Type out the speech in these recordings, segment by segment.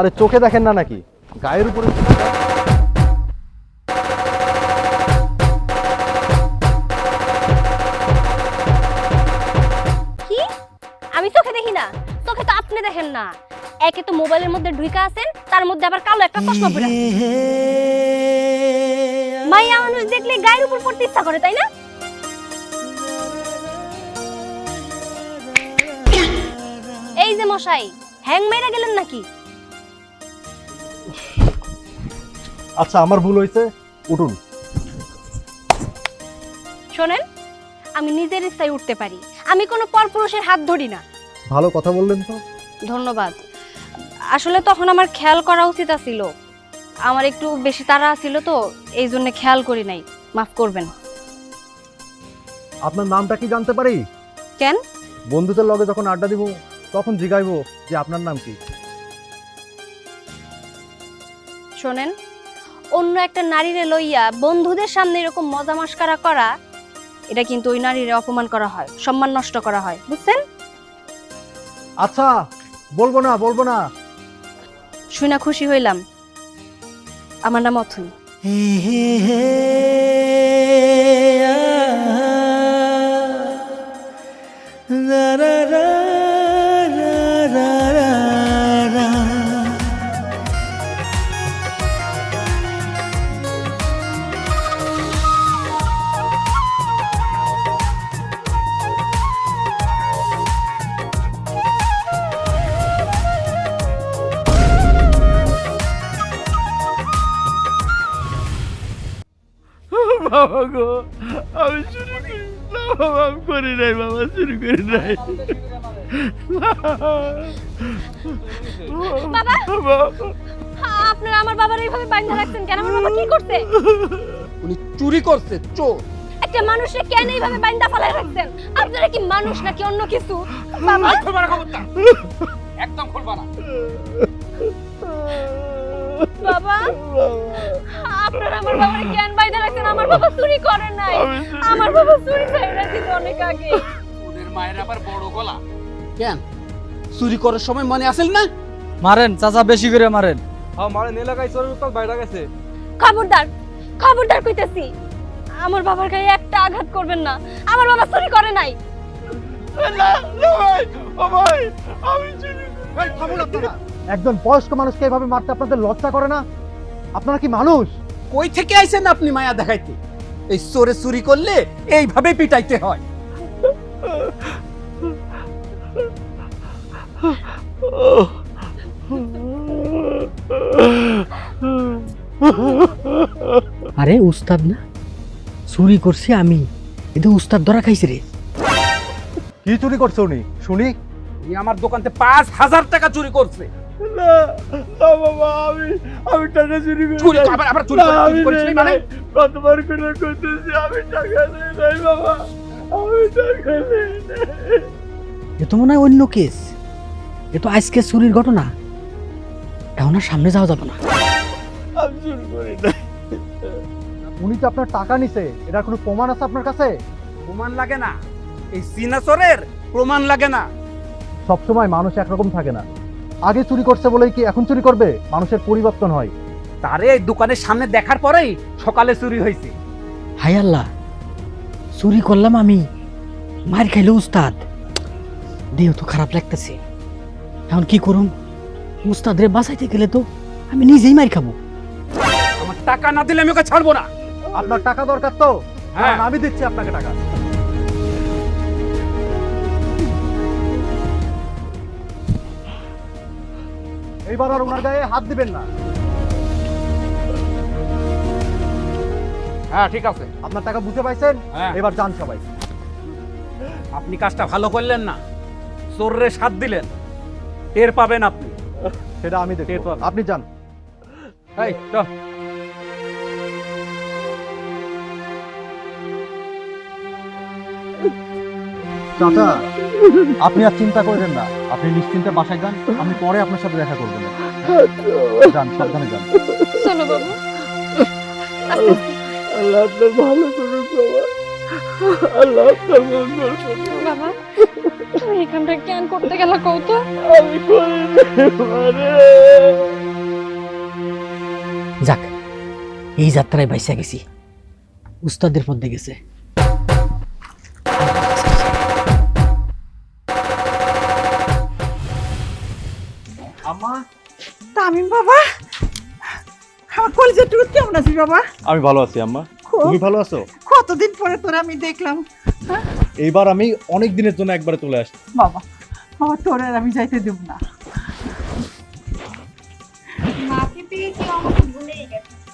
আরে চোখে দেখেন না নাকি গায়ের উপরে? কি আমি চোখে দেখি না? চোখে তো আপনি দেখেন না। একে তো মোবাইলের মধ্যে ঢুইকা আছেন, তার মধ্যে আবার কালো একটা চশমা পরে আছেন। মাইয়া মানুষ দেখলে গায়ের উপর পড়তে ইচ্ছা করে, তাই না? এই যে মশাই, হ্যাং মেরা গেলেন নাকি? আচ্ছা আমার ভুল হয়েছে, উঠুন। শোনেন, আমি নিজের ইচ্ছায় উঠতে পারি, আমি কোনো পরপুরুষের হাত ধরি না। ভালো কথা বললেন তো। ধন্যবাদ। আসলে তখন আমার খেয়াল করা উচিত ছিল, আমার একটু বেশি তাড়া ছিল তো, এই জন্য খেয়াল করি নাই, মাফ করবেন। আপনার নামটা কি জানতে পারি? কেন? বন্ধুদের লগে যখন আড্ডা দিব তখন জিগাইবো যে আপনার নাম কি। শোনেন, অন্য একটা নারীরে লইয়া বন্ধুদের সামনে এরকম মজা মাস্কারা করা, এটা কিন্তু ওই নারীরে অপমান করা হয়, সম্মান নষ্ট করা হয়, বুঝছেন? আচ্ছা বলবো না। শুনে খুশি হইলাম। আমার নাম অথই। বাবা গো, আমি চুরি করি না বাবা, আমি করি নাই বাবা, চুরি করি নাই বাবা, আপনারা আমার বাবার এইভাবে বাইন্ধা রাখছেন কেন? আমার বাবা কি করছে? উনি চুরি করছে, চোর। একটা মানুষকে কেন এইভাবে বাইন্ধা ফেলায় রাখছেন? আপনারা কি মানুষ নাকি অন্য কিছু? বাবা, একদম খুলবা না। বাবা, আপনারা আমার বাবারে কেন বাইন্ধা রাখছেন? আমার বাবা চুরি করে নাই, আমার বাবা চুরি ছাইড়া দিত অনেক আগে। ওদের মায়ের আবার বড় গলা কেন? চুরি করার সময় মনে আসেল না? মারেন চাচা, বেশি করে মারেন। মারেন, এলাকায় চোরের উত্তাল বাইরে গেছে। খবরদার, খবরদার কইতেছি, আমার বাবার গায়ে একটা আঘাত করবেন না। আমার বাবা চুরি করে নাই। আমি চুরি একজন বয়স্ক মানুষকে এভাবে মারতে আপনাদের লজ্জা করে না? আপনারা কি মানুষ? কই থেকে আইছেন আপনি মায়া দেখাইতে? এই চোরে চুরি করলে এইভাবে পিটাইতে হয়। আরে উস্তাদ না, চুরি করছি আমি। এটা উস্তাদ ধরা খাইছে রে। কি চুরি করছে উনি শুনি? উনি আমার দোকানতে 5,000 টাকা চুরি করছে। না বাবা, আমি টাকা চুরি করি চুরি নাই। আবার চুরি না, চুরি আমি করিস নেই নি মানে? নাই। কতবার করে কইতেছি আমি টাকা নেই নাই বাবা, আমি টাকা নেই নাই। এ তো মনে হয় অন্য কেস। এ তো আজকে চুরির ঘটনা, এখন আর সামনে যাওয়া যাবে না। আমি চুরি করি নাই। উনি কি আপনার টাকা নিছে? এটার কোনো প্রমাণ আছে আপনার কাছে? প্রমাণ লাগে না, এই চীনা চোরের প্রমাণ লাগে না। সবসময় মানুষ একরকম থাকে না। আগে চুরি করছে বলেই কি এখন চুরি করবে? মানুষের পরিবর্তন হয়। তারে এই দোকানের সামনে দেখার পরেই সকালে চুরি হয়েছে। হাই আল্লাহ, চুরি করলাম আমি, মার খাইলো উস্তাদ। দেহ তো খারাপ লাগতেছে। এখন কি করুম? উস্তাদ রে বাঁচাইতে গেলে তো আমি নিজেই মার খাবো। আমার টাকা না দিলে আমি ওকে ছাড়বো না। আপনার টাকা দরকার তো? হ্যাঁ। আমি দিচ্ছি আপনাকে টাকা। এইবার আর ওনার গায়ে হাত দিবেন না। হ্যাঁ ঠিক আছে, আপনার টাকা বুঝে পাইছেন? হ্যাঁ। এবার যান সবাই। আপনি কাজটা ভালো করলেন না, চোররে সাথ দিলেন, টের পাবেন আপনি। সেটা আমি দেখব, আপনি যান। এই চল। চাচা, আপনি আর চিন্তা করবেন না, আপনি নিশ্চিন্তে বাসায় যান, আমি পরে আপনার সাথে দেখা করবো না। যান, সাবধানে যান। শোনো বাবু, আল্লাহ আপনার ভালো করুক বাবা, আল্লাহ আপনার মঙ্গল করুক। বাবা তুমি এখানটা কেন করতে গেলা কও তো? আমি করিনি মানে যাক, এই যাত্রায় বাইসা গেছি, উস্তাদের মধ্যে গেছে। আম্মা, তামিম বাবা, আমার কলেজের টুর কেমন আছিস বাবা? আমি ভালো আছি আম্মা। তুমি ভালো আছো? কতদিন পরে তোর আমি দেখলাম। এইবার আমি অনেক দিনের জন্য একবারে চলে আসছি। বাবা বাবা, তোর আর আমি যাইতে দেব না।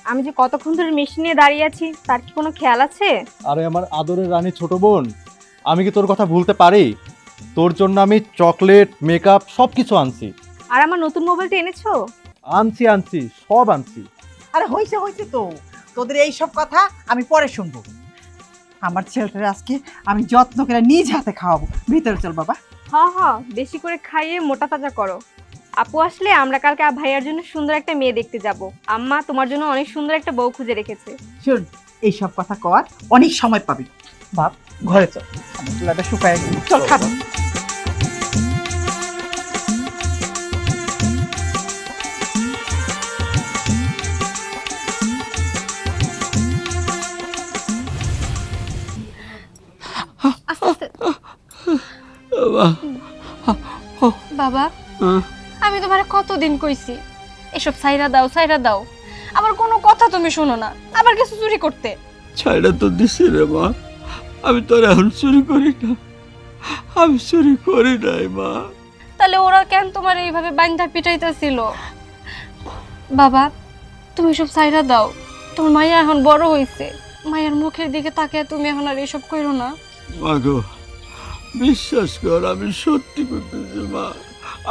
আমি যে কতক্ষণ ধরে মেশিন নিয়ে দাঁড়িয়ে আছি তার কি কোনো খেয়াল আছে? আরে আমার আদরের রানী ছোট বোন, আমি কি তোর কথা ভুলতে পারি? তোর জন্য আমি চকলেট, মেকআপ সব কিছু আনছি। আর আমার নতুন মোবাইলটা এনেছো? আনছি সব আনছি। আরে হইছে তো, তোদের এই সব কথা আমি পরে শুনবো। আমার ছেলেটার আজকে আমি যত্ন করে নিজ হাতে খাওয়াবো। ভিতরে চল বাবা। হ্যাঁ, বেশি করে খাইয়ে মোটা তাজা করো। আপু আসলে আমরা কালকে ভাইয়ার জন্য সুন্দর একটা মেয়ে দেখতে যাব। আম্মা তোমার জন্য অনেক সুন্দর একটা বউ খুঁজে রেখেছে। শোন, এই সব কথা কর অনেক সময় পাবি। বাপ, ঘরে চল, আমার চুলাটা শুকায় গেছে। চল খাবো। বাবা, আমি তোমারে কতদিন কইছি এসব সাইরা দাও, আবার কোনো কথা তুমি শোনো না, আবার কিছু চুরি করতে। ছাইড়া তো দিছি রে মা, আমি তোর এখন চুরি করি না, আমি চুরি করি নাই মা। তাহলে ওরা কেন তোমার এইভাবে বাইন্ধা পিটাইতেছিল? বাবা, তুমি সব সাইরা দাও, তোমার মাইয়া এখন বড় হইছে, মায়ের মুখের দিকে তাকিয়ে তুমি এখন আর এসব করো না। মা গো, বিশ্বাস কর আমি সত্যি করতেছি মা,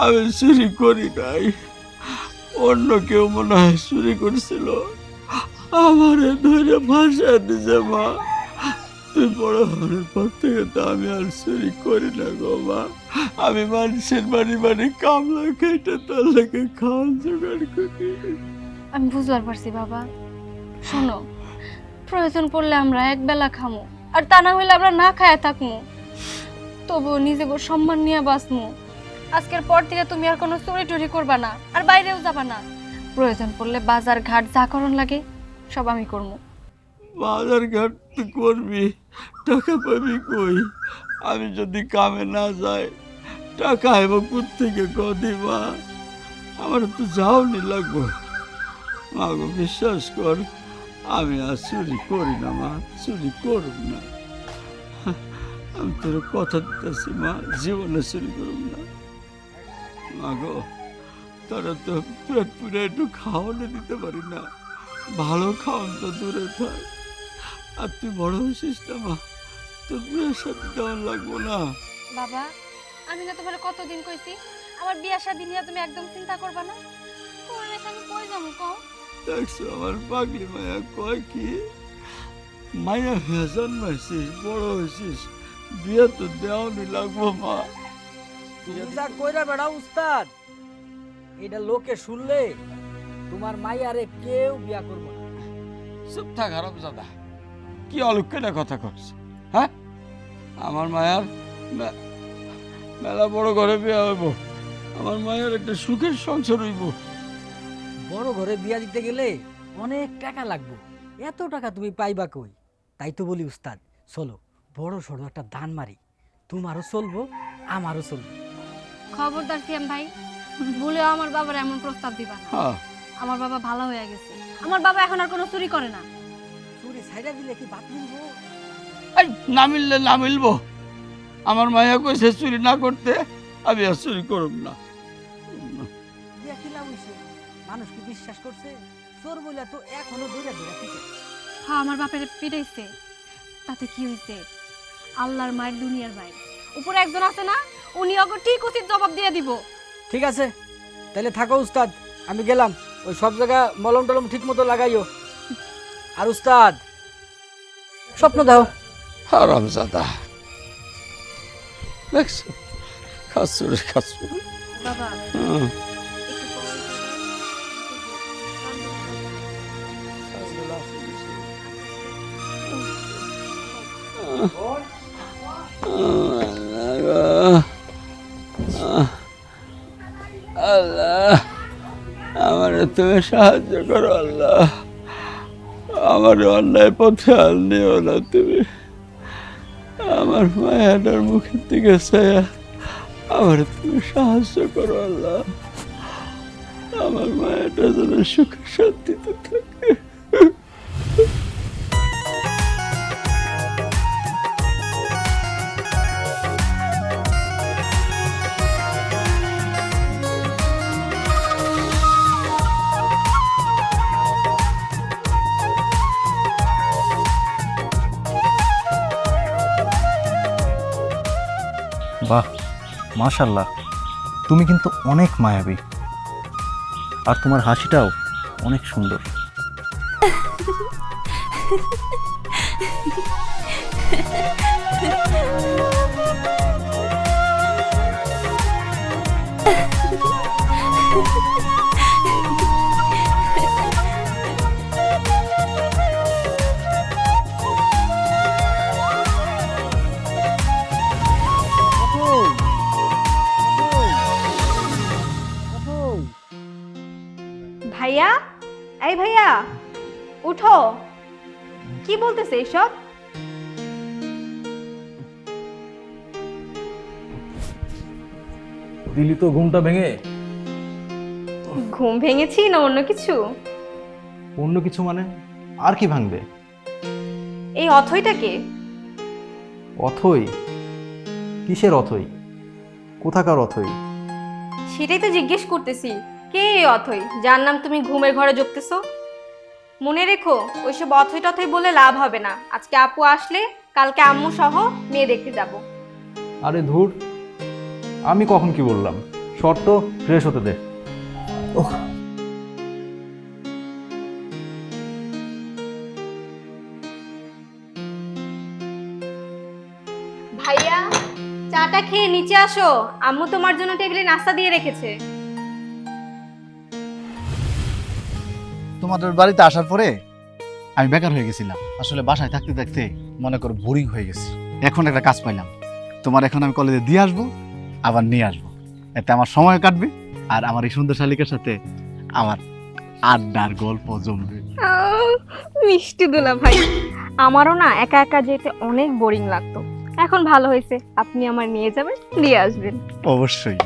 আমি চুরি করি নাই। অন্য কেউ মনে হয় চুরি করছিল, আমারে ধরে ভাষা দিছে মা। তুই বড় হওয়ার পর থেকে তো আমি আর চুরি করি না গো মা। আমি মানুষের বাড়ি কামলা খাইতে তোর লেগে খাওয়ার জোগাড় করি। আমি বুঝবার পারছি বাবা, শোনো, প্রয়োজন পড়লে আমরা এক বেলা খামো, আর তা না হইলে আমরা না খায়া থাকমু, তবুও নিজেকে সম্মান নিয়ে বাঁচমু। আজকের পর থেকে তুমি আর কোনো চুরি টুরি করবা না, আর বাইরেও যাবা না। প্রয়োজন পড়লে বাজার ঘাট যা করণ লাগে সব আমি করবো। বাজার ঘাট তুই করবি, টাকা পাবি কই? আমি যদি কামে না যাই টাকা এবং কোথেকে কদি মা? আমার তো যাওনি লাগবো মা গো, বিশ্বাস কর আমি আর চুরি করি না মা, চুরি করব না। আমি তোর কথা দিতেছি মা, জীবনে চুরি করব না মা গো। তোরা তো পেট পুরে একটু খাওয়ানো দিতে পারি না, ভালো খাওয়ান তো দূরে থাক। আর তুই বড় হয়েছিস না মা, তোর বিয়ের সাথে দেওয়ার লাগবো না। বাবা, আমি না তোমার কতদিন কইছি আমার বিয়া শাদী নিয়ে তুমি একদম চিন্তা করবা না। তোমার রেখে আমি কই যাবো কও? দেখছো আমার পাগলি মায়া কয় কি, মায়া হয়ে জন্মাইছিস, বড় হয়েছিস, বিয়ে তো দেওয়ানি লাগবো মা। যা কইরা বেড়া উস্তাদ, এটা লোকে শুনলে তোমার মাইয়ারে কেউ বিয়া করবো না। চুপ থাক হারামজাদা, কি অলক্ষণে কথা করছে? হ্যাঁ, আমার মায়ার মেলা বড় ঘরে বিয়ে হইব, আমার মায়ের একটা সুখের সংসার হইব। বড় ঘরে বিয়া দিতে গেলে অনেক টাকা লাগবে, এত টাকা তুমি পাইবা কই? তাই তো বলি উস্তাদ, চলো বড় সড়ো একটা দান মারি, তোমারও চলবো আমারও চলবো। খবরদার সিয়াম ভাই, ভুলেও আমার বাবার এমন প্রস্তাব দিবা না। হ্যাঁ, আমার বাবা ভালো হয়ে গেছে, আমার বাবা এখন আর কোনো চুরি করে না। চুরি ছাইড়া দিলে কি বাদ মিলবো? এই না মিললে না মিলবো, আমার মায়া কইছে চুরি না করতে, আমি আর চুরি করব না। বিয়া কি লাভ হইছে? মানুষ কি বিশ্বাস করছে? চোর বইলা তো এখনো দৌড়া দৌড়া পিছে। হ্যাঁ, আমার বাপের পিটাইছে, তাতে কি হইছে? আল্লাহর মায়ের দুনিয়ার মায়ের উপরে একজন আছে না, উনি ওকে ঠিক উচিত জবাব দিয়ে দিব। ঠিক আছে, তাহলে থাকো উস্তাদ, আমি গেলাম। ওই সব জায়গা মলম টলম ঠিক মতো লাগাইও। আর উস্তাদ, স্বপ্ন দাও। হারামজাদা, দেখছো খাসুরে খাসুর। বাবা, Ah, আমারে তুমি সাহায্য করো আল্লাহ, আমার অন্যায় পথে আর নিও না তুমি। আমার মায়াটার মুখের দিকে ছায়া আমার তুমি সাহায্য করো আল্লাহ, আমার মায়াটা যেন সুখে শান্তিতে থাকে। বাহ, মাশাল্লাহ, তুমি কিন্তু অনেক মায়াবী, আর তোমার হাসিটাও অনেক সুন্দর। ভাইয়া, এই ভাইয়া উঠো, কি বলতেছে এসব? দিলি তো ঘুমটা ভেঙে। ঘুম ভেঙেছি না অন্য কিছু? অন্য কিছু মানে আর কি ভাঙবে? এই অথইটাকে? অথই? কিসের অথই? কোথাকার অথই? সেটাই তো জিজ্ঞেস করতেছি, কে এই অথই যার নাম তুমি ঘুমের ঘরে জপতেছো? মনে রেখো, ওইসব অথই টথই বলে লাভ হবে না। আজকে আপু আসলে কালকে আম্মু সহ মেয়ে দেখতে যাব। আরে ধুর, আমি কখন কি বললাম? শর্ত ফ্রেশ হতে দে। ভাইয়া, চাটা খেয়ে নিচে আসো, আম্মু তোমার জন্য টেবিলে নাস্তা দিয়ে রেখেছে। তোমাদের বাড়িতে আসার পরে আমি বেকার হয়ে গেছিলাম। আসলে বাসায় থাকতে থাকতে মনে করো বোরিং হয়ে গেছি। এখন একটা কাজ পাইলাম, তোমার এখন আমি কলেজে দিয়ে আসবো, আবার নিয়ে আসবো। এতে আমার সময় কাটবে, আর আমার এই সুন্দর শালিকার সাথে আমার আড্ডার গল্প জমবে। মিষ্টি দুলা ভাই, আমারও না একা একা যেতে অনেক বোরিং লাগতো। এখন ভালো হয়েছে, আপনি আমার নিয়ে যাবেন, দিয়ে আসবেন। অবশ্যই,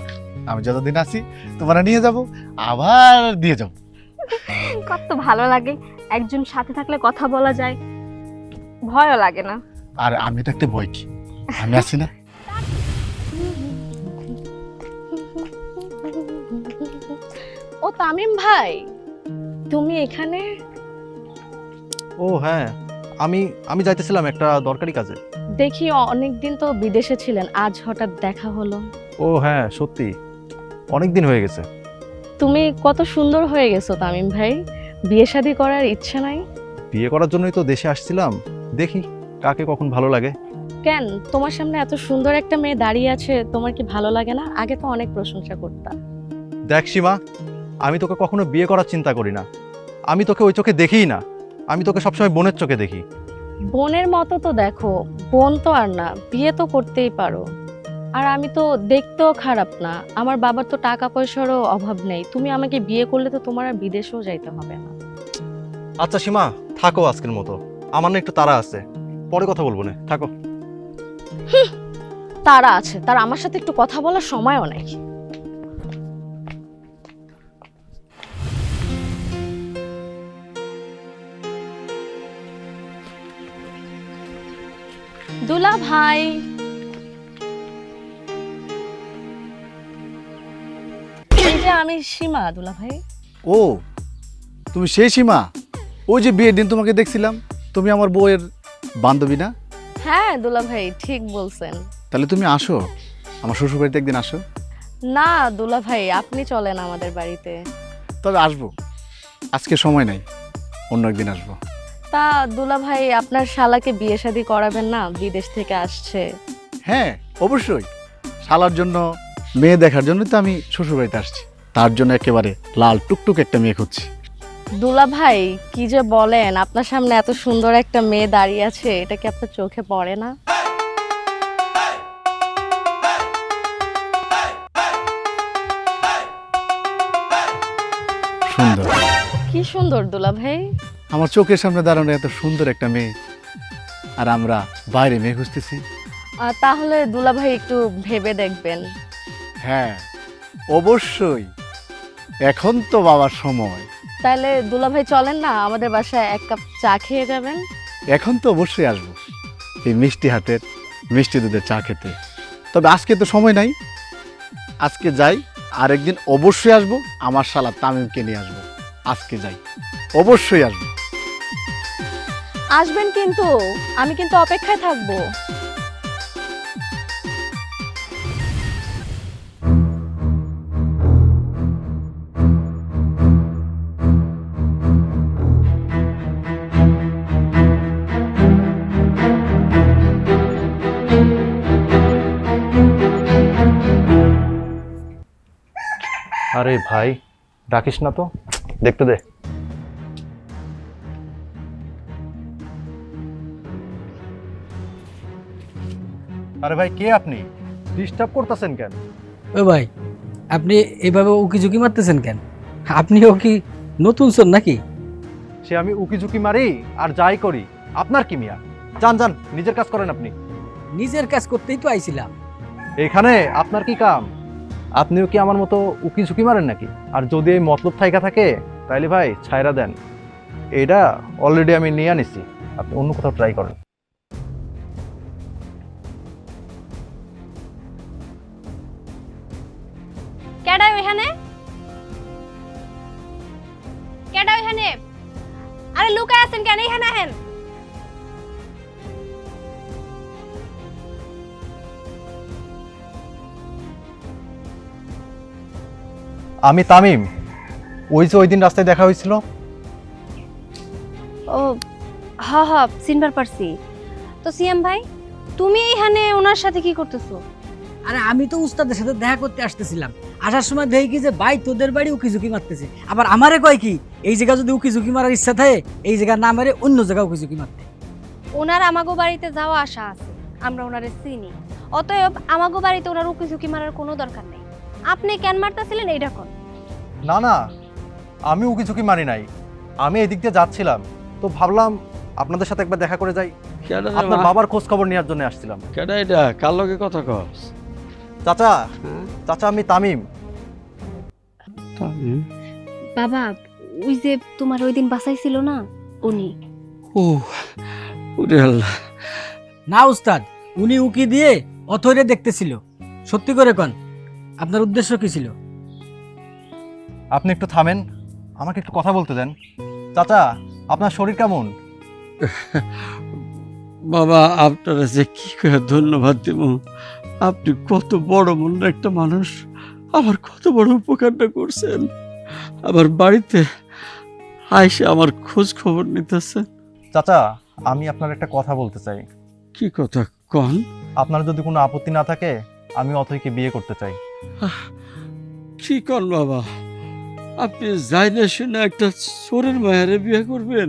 আমি যতদিন আছি তোমার নিয়ে যাব, আবার দিয়ে যাব। কত ভালো লাগে, একজন সাথে থাকলে কথা বলা যায়, ভয়ও লাগে না। আর আমি থাকতে ভয় কি? আমি আছি না। ও তামিম ভাই, তুমি এখানে? ও হ্যাঁ, আমি যাইতেছিলাম একটা দরকারি কাজে। দেখি অনেকদিন তো বিদেশে ছিলেন, আজ হঠাৎ দেখা হলো। ও হ্যাঁ, সত্যি অনেক দিন হয়ে গেছে। তুমি কত সুন্দর হয়ে গেছো তামিম ভাই, বিয়ে শাদী করার ইচ্ছে নাই? বিয়ে করার জন্যই তো দেশে আসছিলাম, দেখি কাকে কখন ভালো লাগে। কেন, তোমার সামনে এত সুন্দর একটা মেয়ে দাঁড়িয়ে আছে, তোমার কি ভালো লাগে না? আগে তো অনেক প্রশংসা করতাম। দেখ সীমা, আমি তোকে কখনো বিয়ে করার চিন্তা করি না। আমি তোকে ওই চোখে দেখিই না, আমি তোকে সবসময় বোনের চোখে দেখি। বোনের মতো তো দেখো, বোন তো আর না, বিয়ে তো করতেই পারো। আর আমি তো দেখতেও খারাপ না, আমার বাবার তো টাকা পয়সারও অভাব নেই। তুমি আমাকে বিয়ে করলে তো তোমার আর বিদেশেও যাইতে হবে না। আচ্ছা সীমা, থাকো আজকের মতো, আমার না একটু তাড়া আছে, পরে কথা বলবো না, থাকো। তারা আছে, তার আমার সাথে একটু কথা বলার সময়ও নেই। দুলা ভাই, এই যে আমি সীমা। দুলা ভাই, ও তুমি সেই সীমা, ওই যে বিয়ের দিন তোমাকে দেখছিলাম, তুমি আমার বউয়ের বান্ধবী না? হ্যাঁ দুলা ভাই, ঠিক বলছেন। তাহলে তুমি আসো আমার শ্বশুর বাড়িতে, একদিন আসো। না দুলা ভাই, আপনি চলেন আমাদের বাড়িতে। তবে আসবো, আজকে সময় নাই, অন্য একদিন আসবো। তা দুলা ভাই, আপনার শালাকে বিয়ে শাদী করাবেন না? বিদেশ থেকে আসছে। হ্যাঁ অবশ্যই, শালার জন্য মেয়ে দেখার জন্য তো আমি শ্বশুর বাড়িতে আসছি, তার জন্য একেবারে লাল টুকটুক একটা মেয়ে খুঁজছি। দুলা ভাই কি যে বলেন, আপনার সামনে এত সুন্দর একটা মেয়ে দাঁড়িয়ে আছে, এটা কি আপনার চোখে পড়ে না? সুন্দর। কি সুন্দর দুলা ভাই। আমার চোখের সামনে দাঁড়ানো এত সুন্দর একটা মেয়ে, আর আমরা বাইরে মেয়ে খুঁজতেছি। তাহলে দুলা ভাই একটু ভেবে দেখবেন। হ্যাঁ অবশ্যই, এখন তো বাবার সময়। তাহলে দুলা ভাই চলেন না আমাদের বাসায় এক কাপ চা খেয়ে যাবেন। এখন তো অবশ্যই আসবো এই মিষ্টি হাতের মিষ্টি দুধের চা খেতে। তবে আজকে তো সময় নাই, আজকে যাই, আরেকদিন অবশ্যই আসবো। আমার শালা তামিমকে নিয়ে আসবো। আজকে যাই, অবশ্যই আসবো। আসবেন কিন্তু, আমি কিন্তু অপেক্ষায় থাকবো। আরে ভাই, ডাকিস না তো, দেখতে দে। আরে ভাই, কে আপনি? ডিস্টার্ব করতেছেন কেন? ও ভাই, আপনি এইভাবে উকি ঝুঁকি মারতেছেন কেন? আপনিও কি নতুন চোর নাকি? সে আমি উকি ঝুঁকি মারি আর যাই করি, আপনার কি মিয়া? যান যান, নিজের কাজ করেন আপনি। নিজের কাজ করতেই তো আইছিলাম। এখানে আপনার কি কাম? আপনিও কি আমার মতো উকি ঝুঁকি মারেন নাকি? আর যদি এই মতলব থাইকা থাকে তাইলে ভাই ছাইরা দেন। এটা অলরেডি আমি নিয়ে আনিছি, আপনি অন্য কোথাও ট্রাই করেন। কেডা ওইখানে? কেডা ওইখানে? আরে লুকায় আছেন কেন? এখানে আহেন। আমি তামিম, ওই যে ওই দিন রাস্তায় দেখা হয়েছিল। ও হ্যাঁ হ্যাঁ, চিনবার পারছি। তো সিএম ভাই, তুমি এইখানে ওনার সাথে কি করতেছো? আরে আমি তো উস্তাদের সাথে দেখা করতে আসতেছিলাম। আসার সময় দেখি কি যে ভাই তোদের বাড়ি উকি ঝুঁকি মারতেছে। আবার আমারে কয় কি, এই জায়গা যদি উকি ঝুঁকি মারার ইচ্ছা থাকে এই জায়গা না মেরে অন্য জায়গায় উকি ঝুঁকি মারতে। ওনার আমাগো বাড়িতে যাওয়া আসা আছে, আমরা ওনারে চিনি। অতএব আমাগো বাড়িতে ওনার উকি ঝুঁকি মারার কোনো দরকার নেই। আপনি কেন মারতেছিলেন এইটা কোন? না না, আমি উকি ঝুঁকি মারি নাই, আমি এদিক দিয়ে যাচ্ছিলাম তো ভাবলাম আপনাদের সাথে একবার দেখা করে যাই। কেডা রে আপনার মা? বাবার খোঁজ খবর নেওয়ার জন্য আসছিলাম। কেডা এটা? কার লগে কথা কস? চাচা, হ্যাঁ? চাচা আমি তামিম। তামিম? বাবা, ওই যে তোমার ওই দিন বাসাইছিল না, উনি। ও ওরে আল্লাহ। না উস্তাদ, উনি উকি দিয়ে অথরে দেখতেছিল। সত্যি করে কন, আপনার উদ্দেশ্য কি ছিল? আপনি একটু থামেন, আমাকে একটু কথা বলতে দেন। চাচা, আপনার শরীর কেমন? বাবা, আপনারা যে কি করে ধন্যবাদ দিব। আপনি কত বড় মনের একটা মানুষ, আমার কত বড় উপকারটা করছেন। আবার বাড়িতে আইসে আমার খোঁজ খবর নিতেছেন। চাচা, আমি আপনার একটা কথা বলতে চাই। কি কথা কন? আপনার যদি কোনো আপত্তি না থাকে আমি অথৈকে বিয়ে করতে চাই। কি কন বাবা? আপনি যাই না শুনে একটা চোরের মায়ারে বিয়ে করবেন?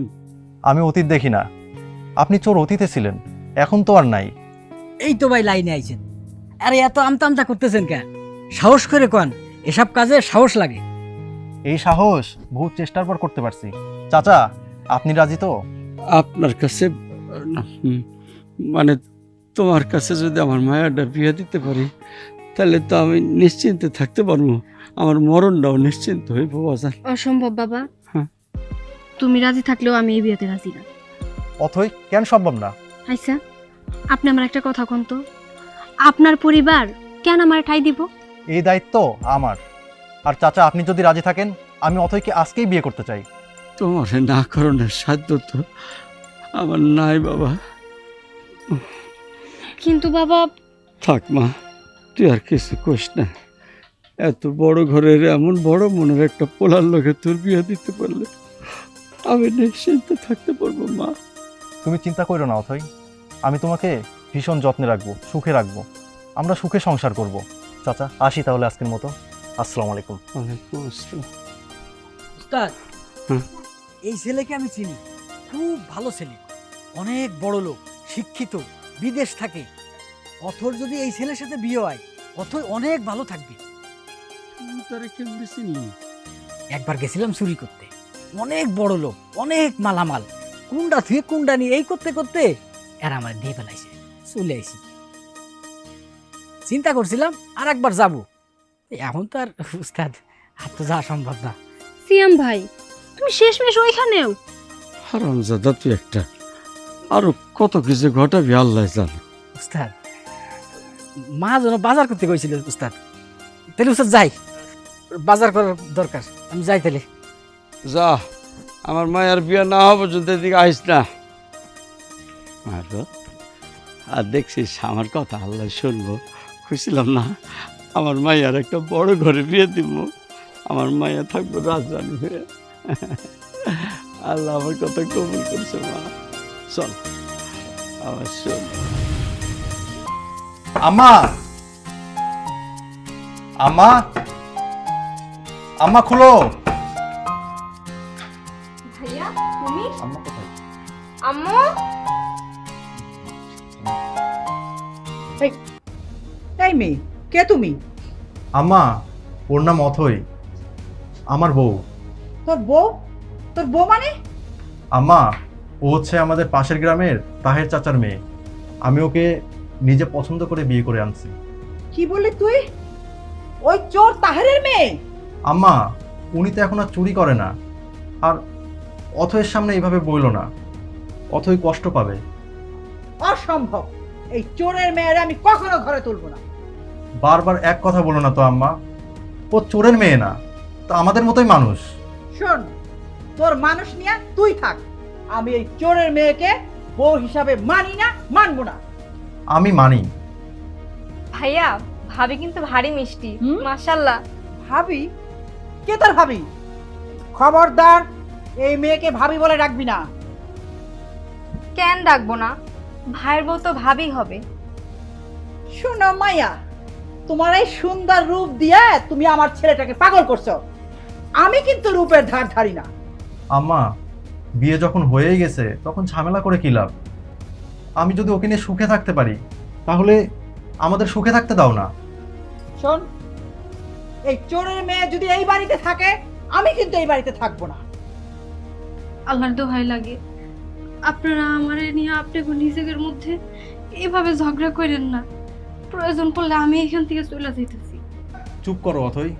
আমি অতীত দেখি না, আপনি চোর অতীতে ছিলেন, এখন তো আর নাই। এই তো ভাই লাইনে আইছেন। আরে এত আমতা করতেছেন কেন? সাহস করে কন, এসব কাজে সাহস লাগে। এই সাহস বহু চেষ্টার পর করতে পারছি। চাচা, আপনি রাজি তো? আপনার কাছে না, মানে তোমার কাছে যদি আমার মায়াটা বিয়ে দিতে পারি তাহলে তো আমি নিশ্চিন্তে থাকতে পারবো, আমার মরণটাও নিশ্চিন্ত হইব। বাজান, অসম্ভব বাবা। হ্যাঁ। তুমি রাজি থাকলেও আমি এই বিয়েতে রাজি না। অথৈ কেন সম্ভব না? আচ্ছা, আপনি আমার একটা কথা কোন তো, আপনার পরিবার কেন আমার ঠাই দিব? এই দায়িত্ব আমার। আর চাচা, আপনি যদি রাজি থাকেন আমি অথৈকে আজকেই বিয়ে করতে চাই। তোমার না করণের সাধ্য তো আমার নাই বাবা। কিন্তু বাবা, থাক মা, তুই আর কিছু কইস না। এত বড় ঘরের এমন বড় মনের একটা পোলার লোকে তোর বিয়ে দিতে পারলে আমি নিশ্চিন্তে থাকতে পারবো মা। তুমি চিন্তা করো না অথৈ, আমি তোমাকে ভীষণ যত্নে রাখবো, সুখে রাখবো, আমরা সুখে সংসার করব। চাচা, আসি তাহলে আজকের মতো। আসসালামু আলাইকুম। ওয়ালাইকুম আসসালাম। উস্তাদ, হুম। এই ছেলেকে আমি চিনি, খুব ভালো ছেলে, অনেক বড় লোক, শিক্ষিত, বিদেশ থাকে। অথর যদি এই ছেলের সাথে বিয়ে হয় অথর অনেক ভালো থাকবে। তুই তারে কেমনে চিনলি? একবার গেছিলাম চুরি করতে, অনেক বড় লোক, অনেক মালামাল, কুন্ডা থুয়ে কুন্ডা নিয়ে এই করতে করতে এরা আমার দিয়ে ফেলাইছে, চলে আইছি। চিন্তা করছিলাম আর একবার যাবো, এখন তো আর উস্তাদ আর তো যাওয়া সম্ভব না। সিয়াম ভাই, তুমি শেষমেশ ওইখানেও? হারামজাদা তুই একটা, আরো কত কিছু ঘটাবি আল্লাহ জানে। উস্তাদ মা যেন বাজার করতে কইছিল উস্তাদ, তাহলে উস্তাদ যাই, বাজার করার দরকার, আমি যাই তাহলে। যা, আমার মায়ের বিয়ে না হওয়া পর্যন্ত এদিকে আইস না। আর দেখছিস আমার কথা আল্লাহ শুনবো, খুশিলাম না আমার মায়ের একটা বড় ঘরে বিয়ে দিব, আমার মাইয়া থাকবো রাজরানী হয়ে। আল্লাহ আমার কথা কবুল করছে মা। চল আমার শোন। আম্মা, আম্মা, আম্মা খুলো। ভাইয়া তুমি? আম্মা কোথায়? আম্মু? এই মেয়ে, কে তুমি? আম্মা, ওর নাম অথই, আমার বউ। তোর বউ? তোর বউ মানে? আম্মা, ও হচ্ছে আমাদের পাশের গ্রামের তাহের চাচার মেয়ে। আমি ওকে নিজে পছন্দ করে বিয়ে করে আনছি। কি বললি তুই? ওই চোর তাহেরের মেয়ে? আম্মা, উনি তো এখন আর চুরি করে না, আর অথয়ের সামনে এইভাবে বইল না, অথই কষ্ট পাবে। অসম্ভব, এই চোরের মেয়েরা আমি কখনো ঘরে তুলবো না। বারবার এক কথা বলো না তো আম্মা, ও চোরের মেয়ে না, তো আমাদের মতোই মানুষ। শোন, তোর মানুষ নিয়ে তুই থাক, আমি এই চোরের মেয়েকে বউ হিসাবে মানি না, মানবো না। আমি মানি। ভাইয়া, ভাবি কিন্তু ভারী মিষ্টি, মাশাআল্লাহ। ভাবি? কে তোর ভাবি? খবরদার, এই মেয়েকে ভাবি বলে রাখবি না। কেন ডাকবো না? ভাইয়ের বউ তো ভাবি হবে। শোনো মাইয়া, তোমার এই সুন্দর রূপ দিয়ে তুমি আমার ছেলেটাকে পাগল করছো। আমি কিন্তু রূপের ধার ধারি না। আম্মা, বিয়ে যখন হয়েই গেছে তখন ঝামেলা করে কি লাভ? আমি যদি ওকে নিয়ে সুখে থাকতে পারি, তাহলে আমাদের সুখে থাকতে দাও না। শোন, এই চোরের মেয়ে যদি এই বাড়িতে থাকে, আমি কিন্তু এই বাড়িতে থাকবো না। আল্লাহর দোহাই লাগে, আপনারা আমারে নিয়ে আপনাকে নিজেদের মধ্যে এভাবে ঝগড়া করেন না। প্রয়োজন পড়লে আমি এখান থেকে চলে যাইতেছি। চুপ করো অথই,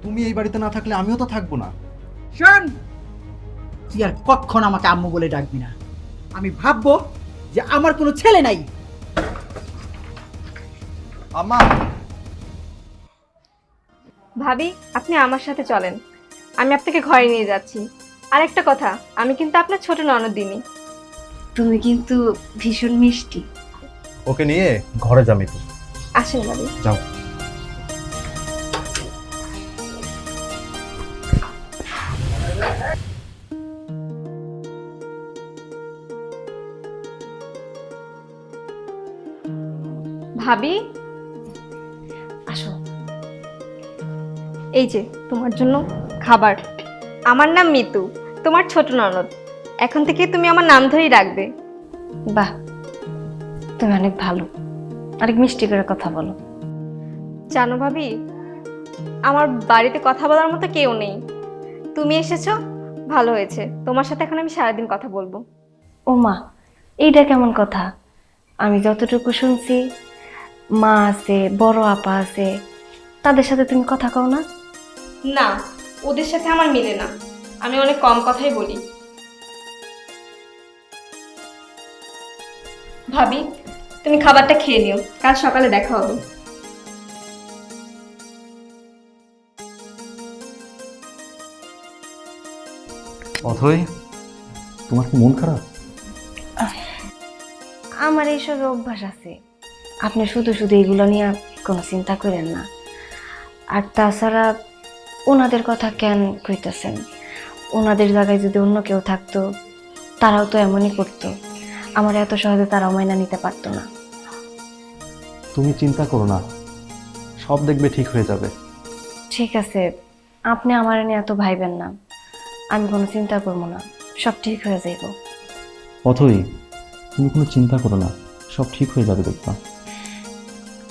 তুমি এই বাড়িতে না থাকলে আমিও তো থাকবো না। শোন, তুই আর কখন আমাকে আম্মু বলে ডাকবি না। আমি ভাববো যে আমার কোনো ছেলে নাই। আম্মা, ভাবি, আপনি আমার সাথে চলেন, আমি আপনাকে ঘরে নিয়ে যাচ্ছি। আরেকটা কথা, আমি কিন্তু আপনার ছোট ননদিনী। তুমি কিন্তু ভীষণ মিষ্টি। ওকে নিয়ে ঘরে যাবি তো। আসেন ভাবি। যাও। ভাবি, আসো। এই যে তোমার জন্য খাবার। আমার নাম মিতু, তোমার ছোট ননদ। এখন থেকে তুমি আমার নাম ধরেই রাখবে। বাহ, তুমি অনেক ভালো, অনেক মিষ্টি করে কথা বলো। জানো ভাবি, আমার বাড়িতে কথা বলার মতো কেউ নেই। তুমি এসেছো, ভালো হয়েছে। তোমার সাথে এখন আমি সারাদিন কথা বলবো। ও মা, এইটা কেমন কথা? আমি যতটুকু শুনছি, মা আছে, বড় আপা আছে, তাদের সাথে তুমি কথা কও না? না, ওদের সাথে আমার মিলে না, আমি অনেক কম কথাই বলি। ভাবি, তুমি খাবারটা খেয়ে নিও, কাল সকালে দেখা হবে। অথই, তোমার কি মন খারাপ? আমার এইসব অভ্যাস আছে, আপনি শুধু শুধু এগুলো নিয়ে কোনো চিন্তা করেন না। আর তাছাড়া ওনাদের কথা কেন কইতেছেন? ওনাদের জায়গায় যদি অন্য কেউ থাকতো, তারাও তো এমনই করতো। আমার এত সহজে তারাও মাইনা নিতে পারতো না। তুমি চিন্তা করো না, সব দেখবে ঠিক হয়ে যাবে। ঠিক আছে, আপনি আমার নিয়ে এত ভাইবেন না, আমি কোনো চিন্তা করবো না, সব ঠিক হয়ে যাইব। অথই, তুমি কোনো চিন্তা করো না, সব ঠিক হয়ে যাবে দেখবা।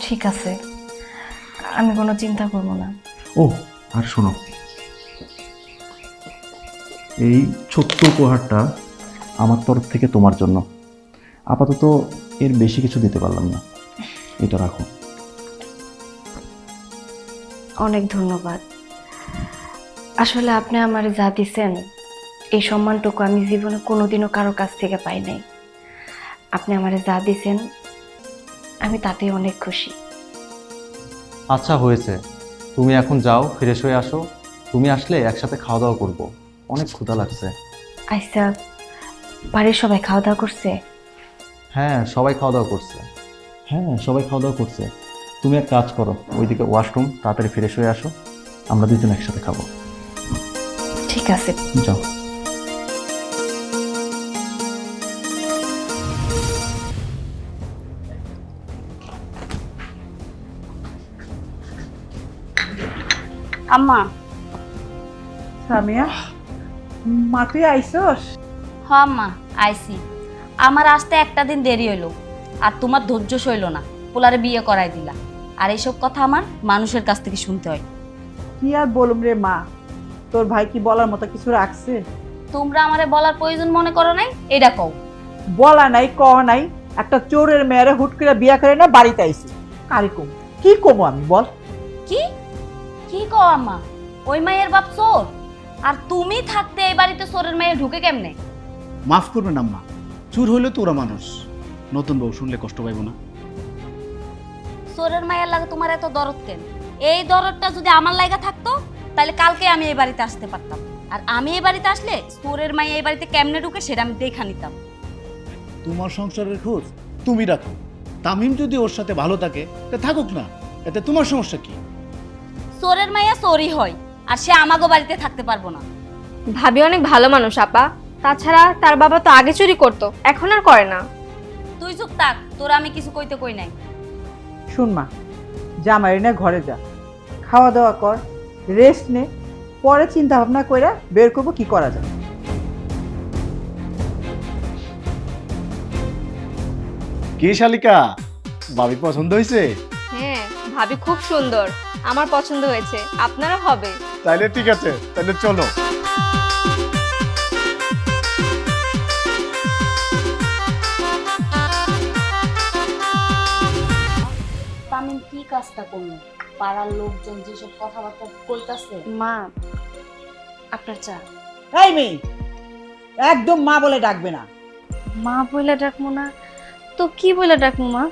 ঠিক আছে, আমি কোনো চিন্তা করবো না। ও, আর শোনো, এই ছোট্ট উপহারটা আমার তরফ থেকে তোমার জন্য। আপাতত এর বেশি কিছু দিতে পারলাম না, এটা রাখো। অনেক ধন্যবাদ। আসলে আপনি আমার যা দিছেন এই সম্মানটুকু আমি জীবনে কোনোদিনও কারো কাছ থেকে পাই নাই। আপনি আমারে যা দিছেন আমি তাতেই অনেক খুশি। আচ্ছা হয়েছে, তুমি এখন যাও, ফ্রেশ হয়ে আসো। তুমি আসলে একসাথে খাওয়া দাওয়া করবো, অনেক ক্ষুধা লাগছে। আচ্ছা, বাড়ির সবাই খাওয়া দাওয়া করছে? হ্যাঁ সবাই খাওয়া দাওয়া করছে। হ্যাঁ সবাই খাওয়া দাওয়া করছে। তুমি এক কাজ করো, ওইদিকে ওয়াশরুম, তাড়াতাড়ি ফ্রেশ হয়ে আসো, আমরা দুজন একসাথে খাবো। ঠিক আছে। যাও। আম্মা। সামিয়া, মা তুই আইসস? হ আম্মা, আইসি। আমার আসতে একটা দিন দেরি হইলো, আর তোমার ধৈর্য সইল না, পোলারে বিয়ে করাই দিলা। আর এইসব কথা আমার মানুষের কাছ থেকে শুনতে হয়। কি আর বলুম রে মা, তোর ভাই কি বলার মতো কিছু রাখছে? তোমরা আমারে বলার প্রয়োজন মনে করো নাই, এটা কও। বলা নাই, ক নাই, একটা চোরের মেয়েরে হুট করে বিয়া করে না বাড়িতে আইছে। কারি কম, কি কমো আমি বল? কি কি কও আম্মা? ওই মায়ের বাপ চোর, আর তুমি থাকতে এই বাড়িতে চোরের মেয়ে ঢুকে কেমনে? মাফ করবেন আম্মা, চুর হইলে তো ওরা মানুষ, নতুন বউ শুনলে কষ্ট পাইব না? চোরের মায়ের লাগে তোমার এত দরদ কেন? এই দরদটা যদি আমার লাগা থাকতো তাহলে কালকে আমি এই বাড়িতে আসতে পারতাম। আর আমি এই বাড়িতে আসলে চোরের মায়ে এই বাড়িতে কেমনে ঢুকে সেটা আমি দেখা নিতাম। তোমার সংসারের খোঁজ তুমি রাখো, তামিম যদি ওর সাথে ভালো থাকে তা থাকুক না, এতে তোমার সমস্যা কি? চোরের মাইয়া চোরই হয়, আর সে আমাগো বাড়িতে থাকতে পারবো না। ভাবি অনেক ভালো মানুষ আপা, তাছাড়া তার বাবা তো আগে চুরি করতো, এখন আর করে না। তুই চুপ থাক, তোর আমি কিছু কইতে কই নাই। শুন মা, জামাই না ঘরে যা, খাওয়া দাওয়া কর, রেস্ট নে, পরে চিন্তা ভাবনা কইরা বের করবো কি করা যায়। কি শালিকা, ভাবি পছন্দ হয়েছে? হ্যাঁ ভাবি খুব সুন্দর, আমার পছন্দ হয়েছে, আপনারও হবে। তাইলে ঠিক আছে, তাহলে চলো। তামিম কি কাজটা করলো? পাড়ার লোকজন যেসব কথাবার্তা কইতাছে। মা, আপনার চা। এই মেয়ে, একদম মা বলে ডাকবে না। মা বলে ডাকবো না তো কি বলে ডাকবো মা?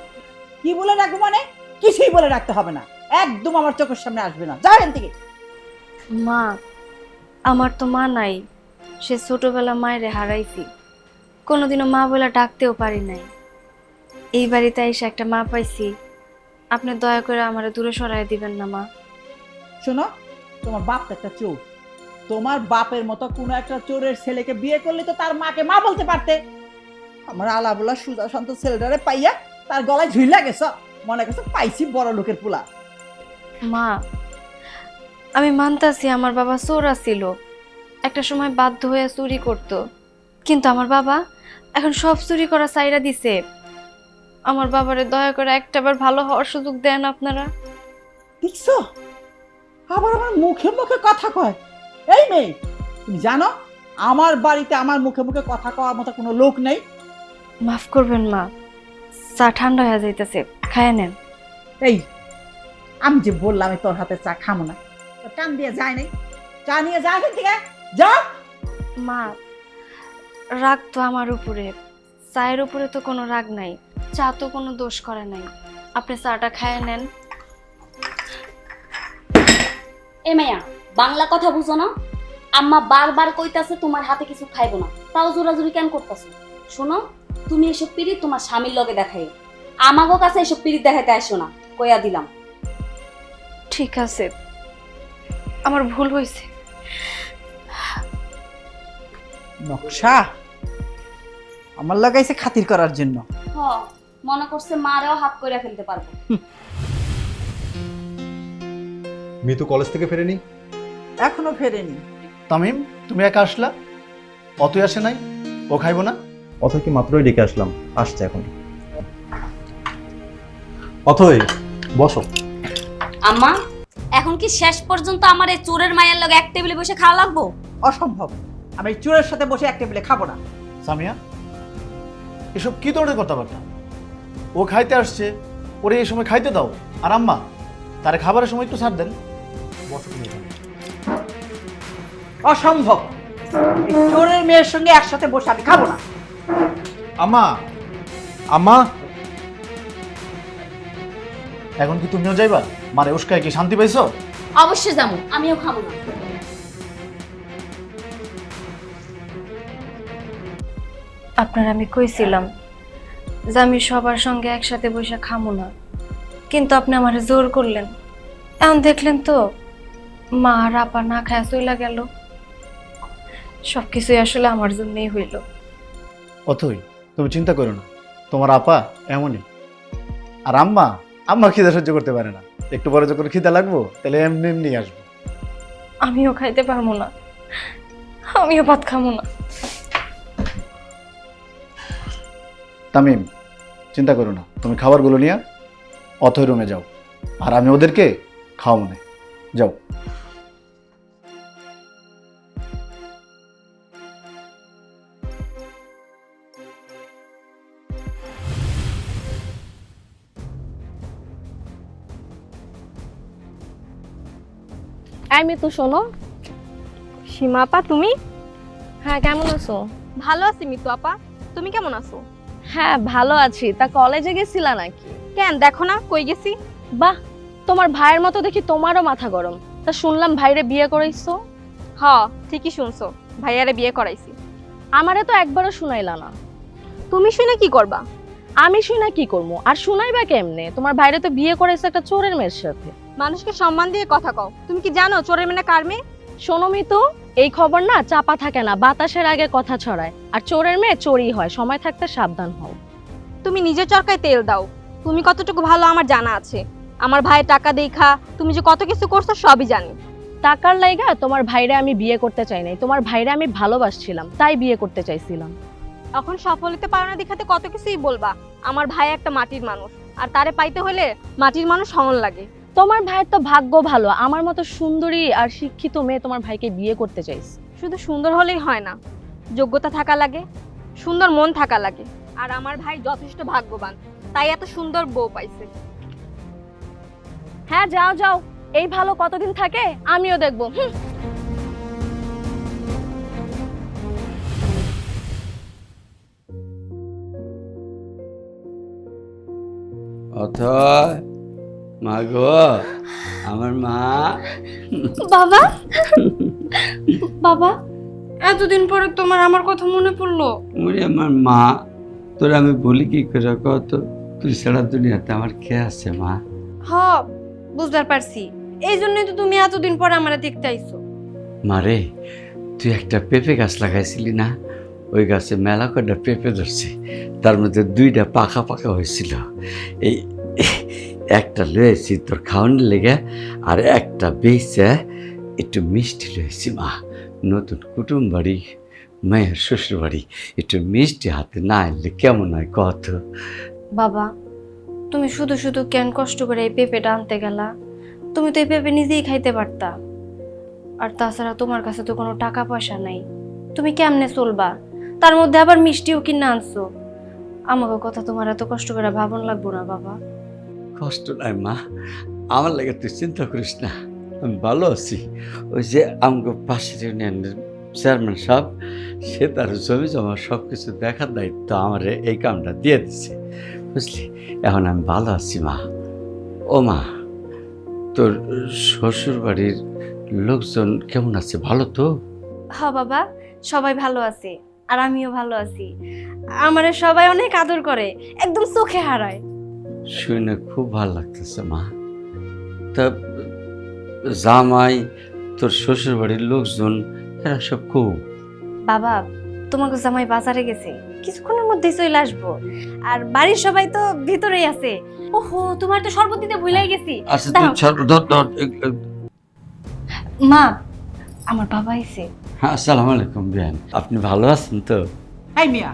কি বলে ডাকবো মানে? কিছুই বলে ডাকতে হবে না, একদম আমার চোখের সামনে আসবে না, যাও এখান থেকে। মা, আমার তো মা নাই, সে ছোটবেলা মায়ের হারাইছি, কোনোদিনও মা বলে ডাকতেও পারি নাই। এই বাড়িতে এসে একটা মা পাইছি, আপনি দয়া করে আমার দূরে সরাই দিবেন না মা। শোনো, তোমার বাপ তো একটা চোর, তোমার বাপের মতো কোনো একটা চোরের ছেলেকে বিয়ে করলে তো তার মাকে মা বলতে পারতে। আমার আলা বলা সুজা শান্ত ছেলেটারে পাইয়া তার গলায় ঝুইলা গেছ, মনে করছো পাইছি বড় লোকের পোলা। মা, আমি মানতাছি আমার বাবা চোর ছিল, একটা সময় বাধ্য হয়ে চুরি করত, কিন্তু আমার বাবা এখন সব চুরি করা চাইরা দিছে। আমার বাবারে দয়া করে একটাবার ভালো হওয়ার সুযোগ দেন আপনারা। দেখছো, আবার আমার মুখে মুখে কথা কয়। এই মেয়ে, তুমি জানো আমার বাড়িতে আমার মুখে মুখে কথা কওয়ার মতো কোনো লোক নেই। মাফ করবেন মা, চা ঠান্ডা হয়ে যাইতেছে, খায় নেন। এই, আমি যে বললাম আমি তোর হাতে চা খামো না, তোর কান দিয়ে যায় নাই, চা নিয়ে যা এখান থেকে, যা। মা, রাগ তো আমার উপরে, চায়ের উপরে তো কোনো রাগ নাই, চা তো কোনো দোষ করে নাই, আপনি চাটা খায় নেন। এ মাইয়া, বাংলা কথা বুঝো না? আম্মা বারবার কইতাছে তোমার হাতে কিছু খাইবো না, তাও জোরাজুরি কেন করতেছো? শোনো, তুমি এসব পিরিত তোমার স্বামীর লগে দেখাই, আমাগো কাছে এসব পিরিত দেখাইতে আসো না, কইয়া দিলাম। ঠিক আছে, আমার ভুল হয়েছে। নকশা আমার লাগাইছে খাতির করার জন্য। হ, মনে করছে মারেও হাত কইরা ফেলতে পারবো। মিতু কলেজ থেকে ফেরেনি? এখনো ফেরেনি। তামিম, তুমি একা আসলা? অতই আসে নাই? ও খাইবো না? অথয় কি মাত্রই ডেকে আসলাম, আসছে এখন। অথয় বসো। আম্মা, এখন কি শেষ পর্যন্ত আমার এই চোরের মায়ের লগে এক টেবিলে বসে খাওয়া লাগবো? অসম্ভব, আমি চোরের সাথে বসে এক টেবিলে খাবো না। সামিয়া, এসব কি ধরনের কথাবার্তা? ও খাইতে আসছে, ওরে এই সময় খাইতে দাও। আর আম্মা, তারে খাবারের সময় একটু ছাড় দেন। বসো তুমি এখানে। অসম্ভব, এই চোরের মেয়ের সঙ্গে একসাথে বসে আমি খাবো না। আম্মা, আম্মা, এখন কি তুমিও যাইবা? মানে উস্কায় কি শান্তি পাইছো? অবশ্যই যাবো, আমিও খাবো না। আপনার আমি কইছিলাম যে আমি সবার সঙ্গে একসাথে বসে খামো না, কিন্তু আপনি আমার জোর করলেন। এখন দেখলেন তো মা আর আপা না খায় চইলা গেল। সবকিছুই আসলে আমার জন্যই হইল। অথই, তুমি চিন্তা করো না, তোমার আপা এমনই। আর আম্মা, আম্মা খিদে সহ্য করতে পারে না। একটু পরে যখন খিদে লাগবো তাহলে এমনি এমনি আসবো। আমিও খাইতে পারবো না, আমিও ভাত খাবো না। তামিম, চিন্তা করো না, তুমি খাবারগুলো নিয়ে অথই রুমে যাও, আর আমি ওদেরকে খাওয়াবো না। যাও। এই মিতু শোনো। সীমা আপা, তুমি? হ্যাঁ, কেমন আছো? ভালো আছি মিতু আপা, তুমি কেমন আছো? হ্যাঁ, ভালো আছি। তা কলেজে গেছিলা নাকি? কেন, দেখো না কই গেছি। বাহ, তোমার ভাইয়ের মতো দেখি তোমারও মাথা গরম। তা শুনলাম ভাইরে বিয়ে করাইছো। হ, ঠিকই শুনছো, ভাইয়ারে বিয়ে করাইছি। আমারে তো একবারও শুনাইলা না। তুমি শুনে কি করবা? আমি শুনা কি করবো? আর শুনাইবা কেমনে? তোমার ভাইরে তো বিয়ে করাইছে একটা চোরের মেয়ের সাথে। মানুষকে সম্মান দিয়ে কথা কও। তুমি কি জানো চোরের মেয়ে কার মেয়ে? শোনো মিতু, এই খবর না চাপা থাকে না, বাতাসের আগে কথা ছড়ায়। আর চোরের মেয়ে চোরই হয়, সময় থাকতে সাবধান হও। তুমি নিজের চরকায় তেল দাও। তুমি কতটুকু ভালো আমার জানা আছে। আমার ভাই টাকা দেখা তুমি যে কত কিছু করছো সবই জানি। টাকার লাইগা তোমার ভাইরে আমি বিয়ে করতে চাই নাই, তোমার ভাইরে আমি ভালোবাসছিলাম, তাই বিয়ে করতে চাইছিলাম। এখন সফল হতে পারো না দেখাতে কত কিছুই বলবা। আমার ভাই একটা মাটির মানুষ, আর তারে পাইতে হলে মাটির মানুষ হন লাগে। তোমার ভাইয়ের তো ভাগ্য ভালো, আমার মতো সুন্দরী আর শিক্ষিত মেয়ে তোমার ভাইকে বিয়ে করতে চাইছে। শুধু সুন্দর হলেই হয় না, যোগ্যতা থাকা লাগে, সুন্দর মন থাকা লাগে। আর আমার ভাই যথেষ্ট ভাগ্যবান, তাই এত সুন্দর বউ পাইছে। হ্যাঁ, যাও যাও, এই ভালো কতদিন থাকে আমিও দেখবো। অথয়, মা গো, আমার মা। বাবা, বাবা, এতদিন পরে তোমার আমার কথা মনে পড়লো? ওরে আমার মা, তোর আমি বলি কি করে কত, তুই ছাড়া দুনিয়াতে আমার কে আছে মা? হ, বুঝতে পারছি। এই জন্যই তো তুমি এতদিন পরে আমারে দেখতে আইছো। মারে, তুই একটা পেঁপে গাছ লাগাইছিলি না? ওই গাছে মেলা কটা পেঁপে ধরছে, তার মধ্যে দুইটা পাকা পাকা হয়েছিল। এই একটা লয়েছি তোর খাওয়ানোর লেগে, আর একটা বেচে একটু মিষ্টি লয়েছি মা। নতুন কুটুম বাড়ি, মায়ের শ্বশুর বাড়ি, একটু মিষ্টি হাতে না এলে কেমন হয় কত? বাবা, তুমি শুধু শুধু কেন কষ্ট করে এই পেঁপেটা আনতে গেলা? তুমি তো এই পেঁপে নিজেই খাইতে পারতা। আর তাছাড়া তোমার কাছে তো কোনো টাকা পয়সা নাই, তুমি কেমনে চলবা? তার মধ্যে আবার মিষ্টিও কিনে আনছো। আমাকে কথা তোমার এত কষ্ট করে ভাবন লাগবো না বাবা। কষ্ট নাই মা, আমার লাগে তুই চিন্তা করিস না, আমি ভালো আছি। ওই যে আমাকে পাশের ইউনিয়নের চেয়ারম্যান সাহেব, সে তার জমি জমা সব কিছু দেখার দায়িত্ব আমার এই কামটা দিয়ে দিচ্ছে, বুঝলি? এখন আমি ভালো আছি মা। ও মা, তোর শ্বশুর বাড়ির লোকজন কেমন আছে? ভালো তো? হ্যাঁ বাবা, সবাই ভালো আছে, আর আমিও ভালো আছি। আমারে সবাই অনেক আদর করে, একদম চোখে হারায়। শুনে খুব ভালো লাগতেছে মা। তা জামাই, তোর শ্বশুর বাড়ির লোকজন, এরা সব খুব? বাবা, তোমাকে জামাই বাজারে গেছে, কিছুক্ষণের মধ্যেই চলে আসবো। আর বাড়ির সবাই তো ভিতরেই আছে। ওহো, তোমার তো শরবত দিতে ভুলেই গেছি। আচ্ছা তুই মা, আমার বাবা আইছে। হ্যাঁ, আসসালামু আলাইকুম বিয়ান, আপনি ভালো আছেন তো? এই মিয়া,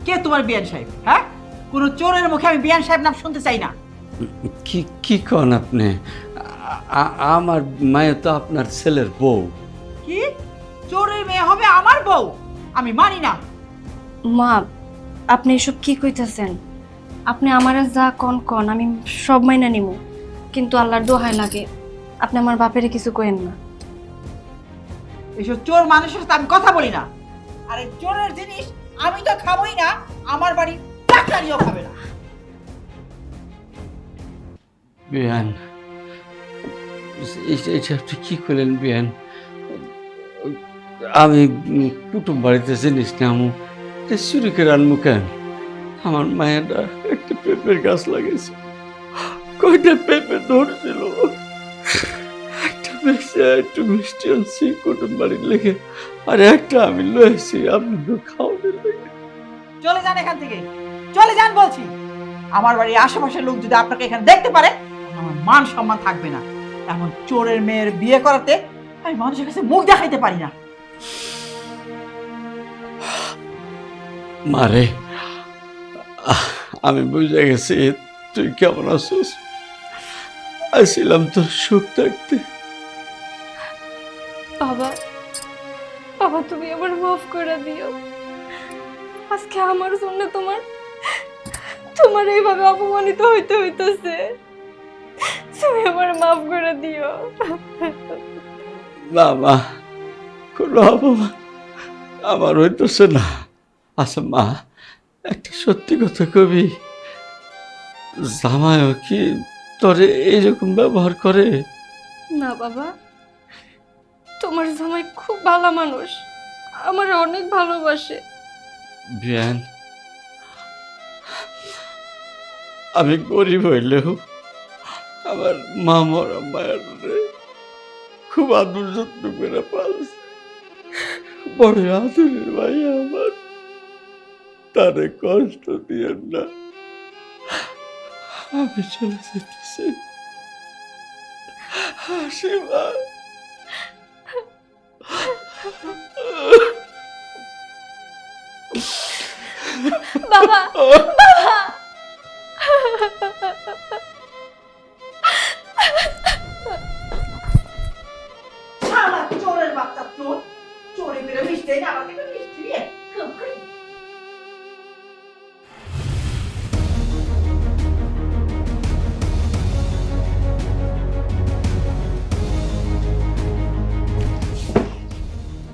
কে তোমার বিয়ান সাহেব? হ্যাঁ, কোনো চোরের মুখে আমি বিয়ান সাহেব নাম শুনতে চাই না। কি কি কন আপনি? আমার মায়ে তো আপনার ছেলের বউ। কি চোরের চোরের মেয়ে হবে আমার বউ? আমি মানি না। মা, আপনি এসব কি কইতাছেন? আপনি আমারে যা কন কন আমি সব মাইনা নিমু, কিন্তু আল্লাহর দোহাই লাগে আপনি আমার বাপেরে কিছু কইেন না। এসব চোর মানুষের সাথে আমি কথা বলি না। আর এই চোরের জিনিস আমি তো খাবোই না, আমার বাড়ি টাকারিও খাবে না। বিয়ান, এটা আপনি কি করলেন বিয়ান? আমি কুটুম বাড়িতে জিনিস নামু চুরি করে আনমু কেন? আমার মায়েরা একটা পেঁপের গাছ লাগিয়েছে, কয়টা পেঁপে ধরছিল, একটা বেশি একটু মিষ্টি আনছি কুটুম বাড়ির লেগে, আর একটা আমি লয়েছি আপনি তো খাওয়ানোর লেগে। চলে যান এখান থেকে, চলে যান বলছি। আমার বাড়ির আশেপাশের লোক যদি আপনাকে এখানে দেখতে পারে, আমার মান সম্মান থাকবে না। এমন চোরের মেয়ের বিয়ে করাতে আমি মানুষের কাছে মুখ দেখাইতে পারি না। মারে, আমি বুঝে গেছি তুই কেমন আছিস। আসছিলাম তোর সুখ থাকতে। বাবা, বাবা তুমি আমার মাফ করে দিও। আজকে আমার জন্য তোমার এইভাবে অপমানিত হইতে হইতেছে। তুমি আমার মাফ করে দিও। না মা, কোনো অপমান আমার হইতেছে না। আচ্ছা মা, একটা সত্যি কথা কবি, জামাইও কি তোরে এইরকম ব্যবহার করে? না বাবা, তোমার জামাই খুব ভালো মানুষ, আমার অনেক ভালোবাসে। বিয়ান, আমি গরিব হইলেও আমার মা মরা মায়ের খুব আদর যত্ন করে পালছে। বড় আদরের ভাই আমার, তারে কষ্ট দিয়েন না। আমি চলে যেতেছি। হাসি মা। বাবা, বাবা। শালা চোরের বাচ্চা চোর, চোরে মেরে মিশতে না, আমাকে তো মিষ্টি দিয়ে খুব খুশি।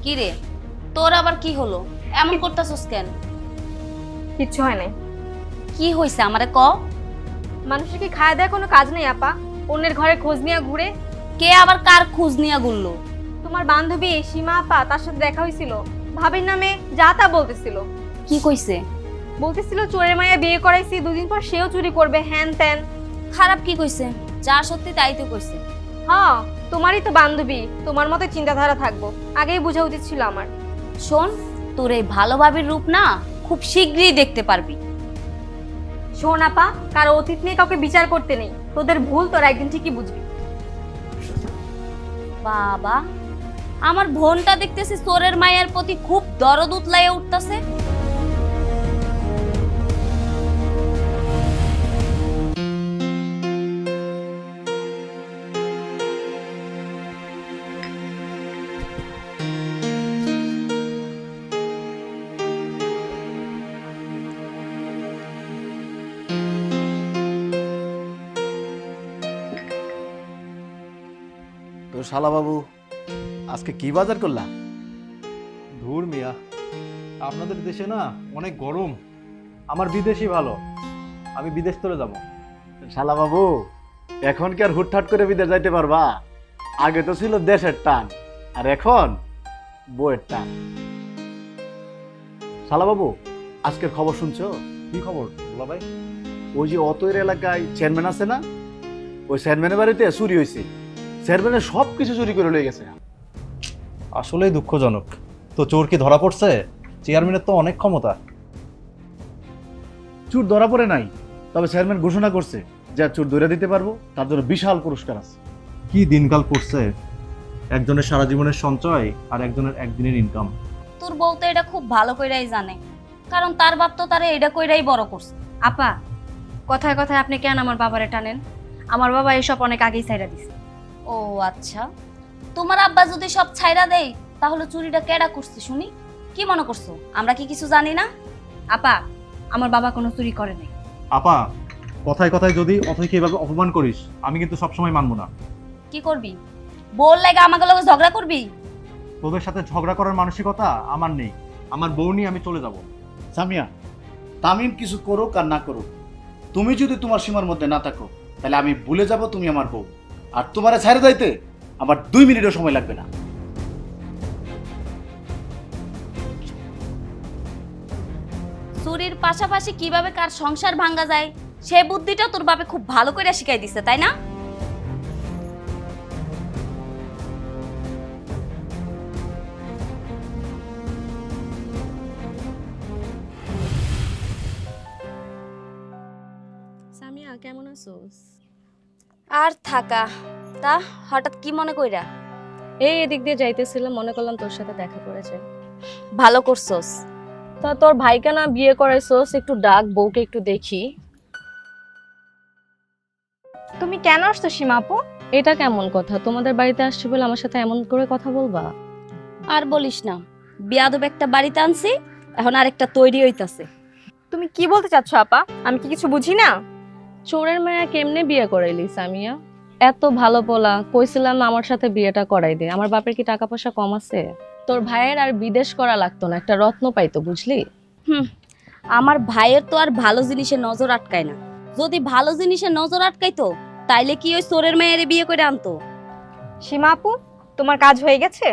কি রে, তোর আবার কি হলো? এমন করতেছস কেন? কিচ্ছু হয় নাই। কি হইছে আমারে ক? মানুষের কি খায় দেয় কোনো কাজ নেই আপা? অন্যের ঘরে খোঁজ নিয়ে ঘুরে। কে আবার কার খোঁজ নিয়া গুললো? তোমার বান্ধবী সীমা আপা, তার সাথে দেখা হয়েছিল। ভাবির নামে যা তা বলতেছিল। কি কইছে? বলতেছিল চোরের মায়া বিয়ে করাইছি, দুদিন পর সেও চুরি করবে, হ্যান ত্যান। খারাপ কি কইছে? যা সত্যি তাই তো কইছে। হ্যাঁ, তোমারই তো বান্ধবী, তোমার মতো চিন্তাধারা থাকবো, আগেই বোঝা উচিত ছিল আমার। শোন, তোর এই ভালো ভাবির রূপ না খুব শীঘ্রই দেখতে পারবি। শোন আপা, কারো অতীত নিয়ে কাউকে বিচার করতে নেই, তোদের ভুল তোরা একদিন ঠিকই বুঝবি। বাবা, আমার বোনটা দেখতেছি চোরের মায়ের প্রতি খুব দরদ উতলাইয়া উঠতেছে। তো শালা বাবু, আজকে কি বাজার করলা? ধুর মিয়া, আপনাদের দেশে না অনেক গরম, আমার বিদেশই ভালো, আমি বিদেশ চলে যাব। শালা বাবু, এখন কি আর হুটহাট করে বিদেশ যাইতে পারবা? আগে তো ছিল দেশের টান, আর এখন বইয়ের টান। শালা বাবু, আজকের খবর শুনছো? কি খবর বলা ভাই? ওই যে অতএর এলাকায় চেয়ারম্যান আছে না, ওই চেয়ারম্যানের বাড়িতে চুরি হয়েছে। চেয়ারম্যানের সব কিছু চুরি করে লয়ে গেছে। আসলেই দুঃখজনক। তো চোর কি ধরা পড়ছে? চেয়ারম্যানের তো অনেক ক্ষমতা। চোর ধরা পড়ে নাই, তবে চেয়ারম্যান ঘোষণা করছে যে চোর ধরে দিতে পারবো তার জন্য বিশাল পুরস্কার আছে। কি দিনকাল পড়ছে, একজনের সারা জীবনের সঞ্চয় আর একজনের একদিনের ইনকাম। তোর বউ তো এটা খুব ভালো কইরাই জানে, কারণ তার বাপ তো তারে এটা কইরাই বড় করছে। আপা, কথায় কথায় আপনি কেন আমার বাবারে টানেন? আমার বাবা এসব অনেক আগেই ছাইড়া দিছে। ও আচ্ছা, তোমার আব্বা যদি সব ছাইরা দেয় তাহলে চুরিটা কেডা করছে শুনি? কি মনে করছো আমরা কি কিছু জানি না? আপা, আমার বাবা কোনো চুরি করে নাই। আপা, কথায় কথায় যদি অথৈকে এভাবে অপমান করিস, আমি কিন্তু সবসময় মানবো না। কি করবি? বল লাগে আমাকে লগে ঝগড়া করবি? তোদের সাথে ঝগড়া করার মানসিকতা আমার নেই। আমার বউ নিয়ে আমি চলে যাব। সামিয়া, তামিম কিছু করুক আর না করুক, তুমি যদি তোমার সীমার মধ্যে না থাকো তাহলে আমি ভুলে যাব তুমি আমার বউ। আর তোমারে ছাড়ে যাইতে আমার 2 মিনিটও সময় লাগবে না। চুরির পাশাপাশি কিভাবে কার সংসার ভাঙা যায় সে বুদ্ধিটা তোর বাপে খুব ভালো করে শিখাই দিছে, তাই না? সামিয়া, কেমন আছোস? আর থাকা, তা হঠাৎ কি মনে কইরা? এই এদিক দিয়ে যাইতেছিলাম, মনে করলাম তোর সাথে দেখা করেছে। ভালো করছস। তা তোর ভাইকে না বিয়ে করাইছস, একটু ডাক, বউকে একটু দেখি। তুমি কেন আসছো সীমা আপু? এটা কেমন কথা? তোমাদের বাড়িতে আসছি বলে আমার সাথে এমন করে কথা বলবা? আর বলিস না, বিয়াদব একটা বাড়িতে আনছি, এখন আরেকটা তৈরি হইতাছে। তুমি কি বলতে চাচ্ছ আপা? আমি কি কিছু বুঝি না? চোরের মায়া কেমনে বিয়ে করাইলি সামিয়া? এত ভালো পোলা, কইছিলাম আমার সাথে বিয়েটা করাই দে। আমার বাপের কি টাকা পয়সা কম আছে? তোর ভাইয়ের আর বিদেশ করা লাগতো না, একটা রত্ন পাইতো, বুঝলি? আমার ভাইয়ের তো আর ভালো জিনিসে নজর আটকায় না। যদি ভালো জিনিসে নজর আটকাইতো তাইলে কি ওই চোরের মেয়েরে বিয়ে করে আনতো? সীমা আপু, তোমার কাজ হয়ে গেছে।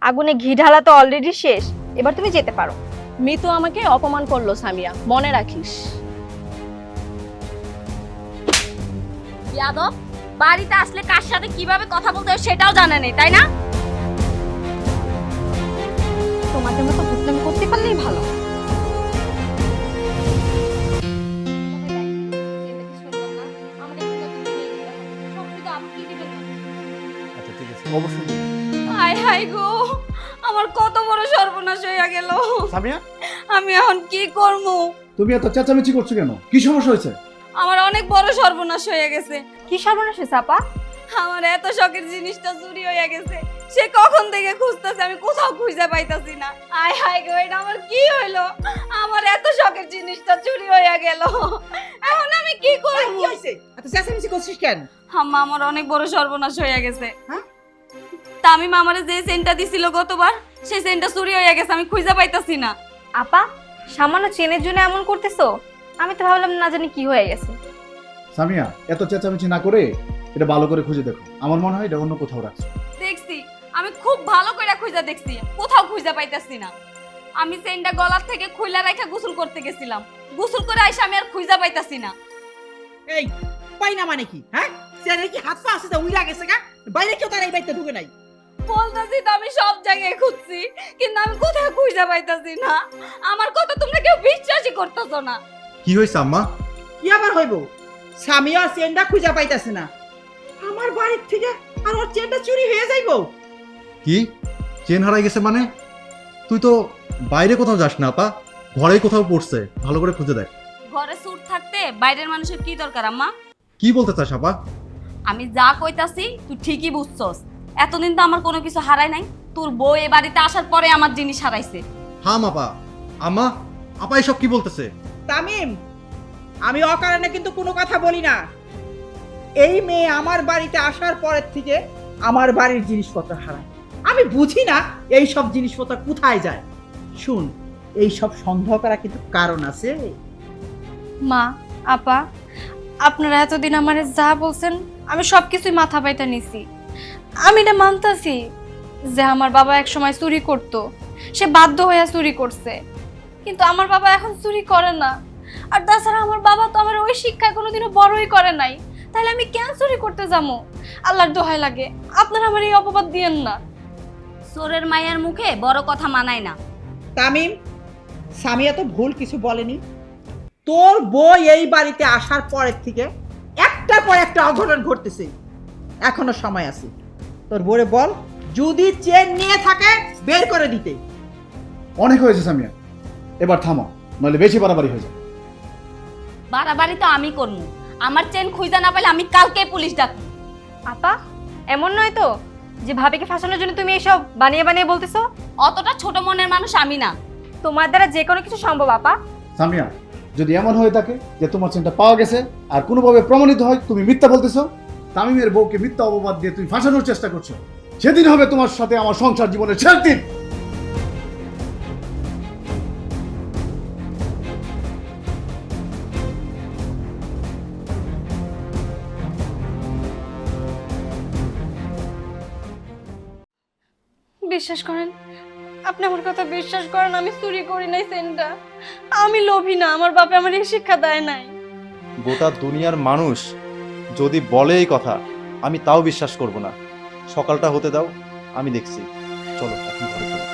আগুনে ঘি ঢালা তো অলরেডি শেষ, এবার তুমি যেতে পারো। মিতু আমাকে অপমান করলো সামিয়া, মনে রাখিস। বিয়াদব, বাড়িতে আসলে কার সাথে কিভাবে কথা বলতে হয় সেটাও জানা নেই, তাই না? তোমাদের মতো বুঝলাম করতে পারলেই ভালো। আচ্ছা ঠিক আছে, অবশ্যই। হাই হাই গো, আমার কত বড় সর্বনাশ হইয়া গেল। সামিয়া, আমি এখন কি করবো? তুমি এত চেঁচামেচি করছো কেন? কি সমস্যা হয়েছে? আমার অনেক বড় সর্বনাশ হয়ে গেছে। কি সর্বনাশ হয়েছে আপা? আমার এত শখের জিনিসটা চুরি হয়ে গেছে। সে কখন থেকে খুঁজতেছে, আমি কোথাও খুঁজে পাইতাছি না। আয় হায় গো, এটা আমার কি হইলো? আমার এত শখের জিনিসটা চুরি হয়ে গেল। এখন আমি কি করব? কি হইছে? এত চেঁচামেচি করছিস কেন? আম্মা, আমার অনেক বড় সর্বনাশ হয়ে গেছে। হ্যাঁ? তামিম আমারে যে সেন্টটা দিছিল গতবার, সেই সেন্টটা চুরি হয়ে গেছে, আমি খুঁজে পাইতাছি না। আপা, সামান্য চেনের জন্য এমন করতেছো? আমি তো ভাবলাম না জানি কি হয়ে গেছে। সামিয়া, এত চেঁচামেচি না করে এটা ভালো করে খুঁজে দেখো। আমার মনে হয় এটা অন্য কোথাও রাখছো। দেখছি, আমি খুব ভালো করে খুঁজে দেখছি, কোথাও খুঁজে পাইতাছি না। আমি সেন্টটা গলার থেকে খুইলা রাখা গোসল করতে গেছিলাম, গোসল করে আইসা আমি আর খুঁজে পাইতাছি না। এই পাই না মানে কি? হ্যাঁ, চেনের কি হাত পা আছে তা উইরা গেছে গা? বাইরে কেউ তার এই বাড়িতে ঢুকে নাই। বলতেছি তো আমি সব জায়গায় খুঁজছি, কিন্তু আমি কোথাও খুঁজে পাইতাছি না। আমার কথা তোমরা কেউ বিশ্বাসই করতেছো না। কি হয়েছে আম্মা? কি আবার হইব? স্বামীও চেনটা খুঁজে পাইতাছে না। আমার বাড়ির থেকে আর ওর চেনটা চুরি হয়ে যাইবো। কি চেন হারাই গেছে মানে? তুই তো বাইরে কোথাও যাস না আপা, ঘরেই কোথাও পড়ছে, ভালো করে খুঁজে দেখ। ঘরে সুর থাকতে বাইরের মানুষের কি দরকার আম্মা? কি বলতে চাস আপা? আমি যা কইতাছি তুই ঠিকই বুঝছস। এতদিন তো আমার কোনো কিছু হারাই নাই, তোর বউ এ বাড়িতে আসার পরে আমার জিনিস হারাইছে। হাম আপা, আম্মা, আপা এসব কি বলতেছে? তামিম, আমি অকারণে কিন্তু কোনো কথা বলি না। এই মেয়ে আমার বাড়িতে আসার পরের থেকে আমার বাড়ির জিনিসপত্র হারায়। আমি বুঝি না এই সব জিনিসপত্র কোথায় যায়। শুন, এই সব সন্দেহ করা কিন্তু কারণ আছে। মা, আপা, আপনারা এতদিন আমারে যা বলছেন আমি সবকিছুই মাথা পাইতে নিছি। আমি এটা মানতাছি যে আমার বাবা এক সময় চুরি করত, সে বাধ্য হয়ে চুরি করছে, কিন্তু আমার বাবা এখন চুরি করে না। আর তাছাড়া আমার বাবা তো আমার ওই শিক্ষায় কোনোদিনও বড়ই করে নাই, তাহলে আমি কেন চুরি করতে যাবো? আল্লাহর দোহাই লাগে, আপনারা আমার এই অপবাদ দিয়েন না। চোরের মায়ের মুখে বড় কথা মানায় না। তামিম, সামিয়া তো ভুল কিছু বলেনি। তোর বই এই বাড়িতে আসার পরের থেকে একটার পর একটা অঘটন ঘটতেছে। এখনো সময় আছে, তোর বউরে বল যদি চেন নিয়ে থাকে বের করে দিতে। অনেক হয়েছে সামিয়া, এবার থামো, নইলে বেশি বাড়াবাড়ি হয়ে যাবে। বাড়াবাড়ি তো আমি করবো। আমার চেন খুঁজে না পেলে আমি কালকে পুলিশ ডাকবো। আপা, এমন নয় তো? যে ভাবিকে ফাঁসানোর জন্য তুমি এসব বানিয়ে বানিয়ে বলতেছো? অতটা ছোট মনের মানুষ আমি না। তোমার দ্বারা যে কোনো কিছু সম্ভব আপা। সামিয়া, যদি এমন হয়ে থাকে যে তোমার চেনটা পাওয়া গেছে আর কোনোভাবে প্রমাণিত হয় তুমি মিথ্যা বলতেছো, তামিমের বউকে মিথ্যা অপবাদ দিয়ে তুমি ফাঁসানোর চেষ্টা করছো, সেদিন হবে তোমার সাথে আমার সংসার জীবনের শেষ দিন। বিশ্বাস করেন, আপনি আমার কথা বিশ্বাস করেন, আমি চুরি করি নাই চেনটা। আমি লোভী না, আমার বাপে আমার এই শিক্ষা দেয় নাই। গোটা দুনিয়ার মানুষ যদি বলে এই কথা, আমি তাও বিশ্বাস করব না। সকালটা হতে দাও, আমি দেখছি। চলো এখন ঘরে চলো।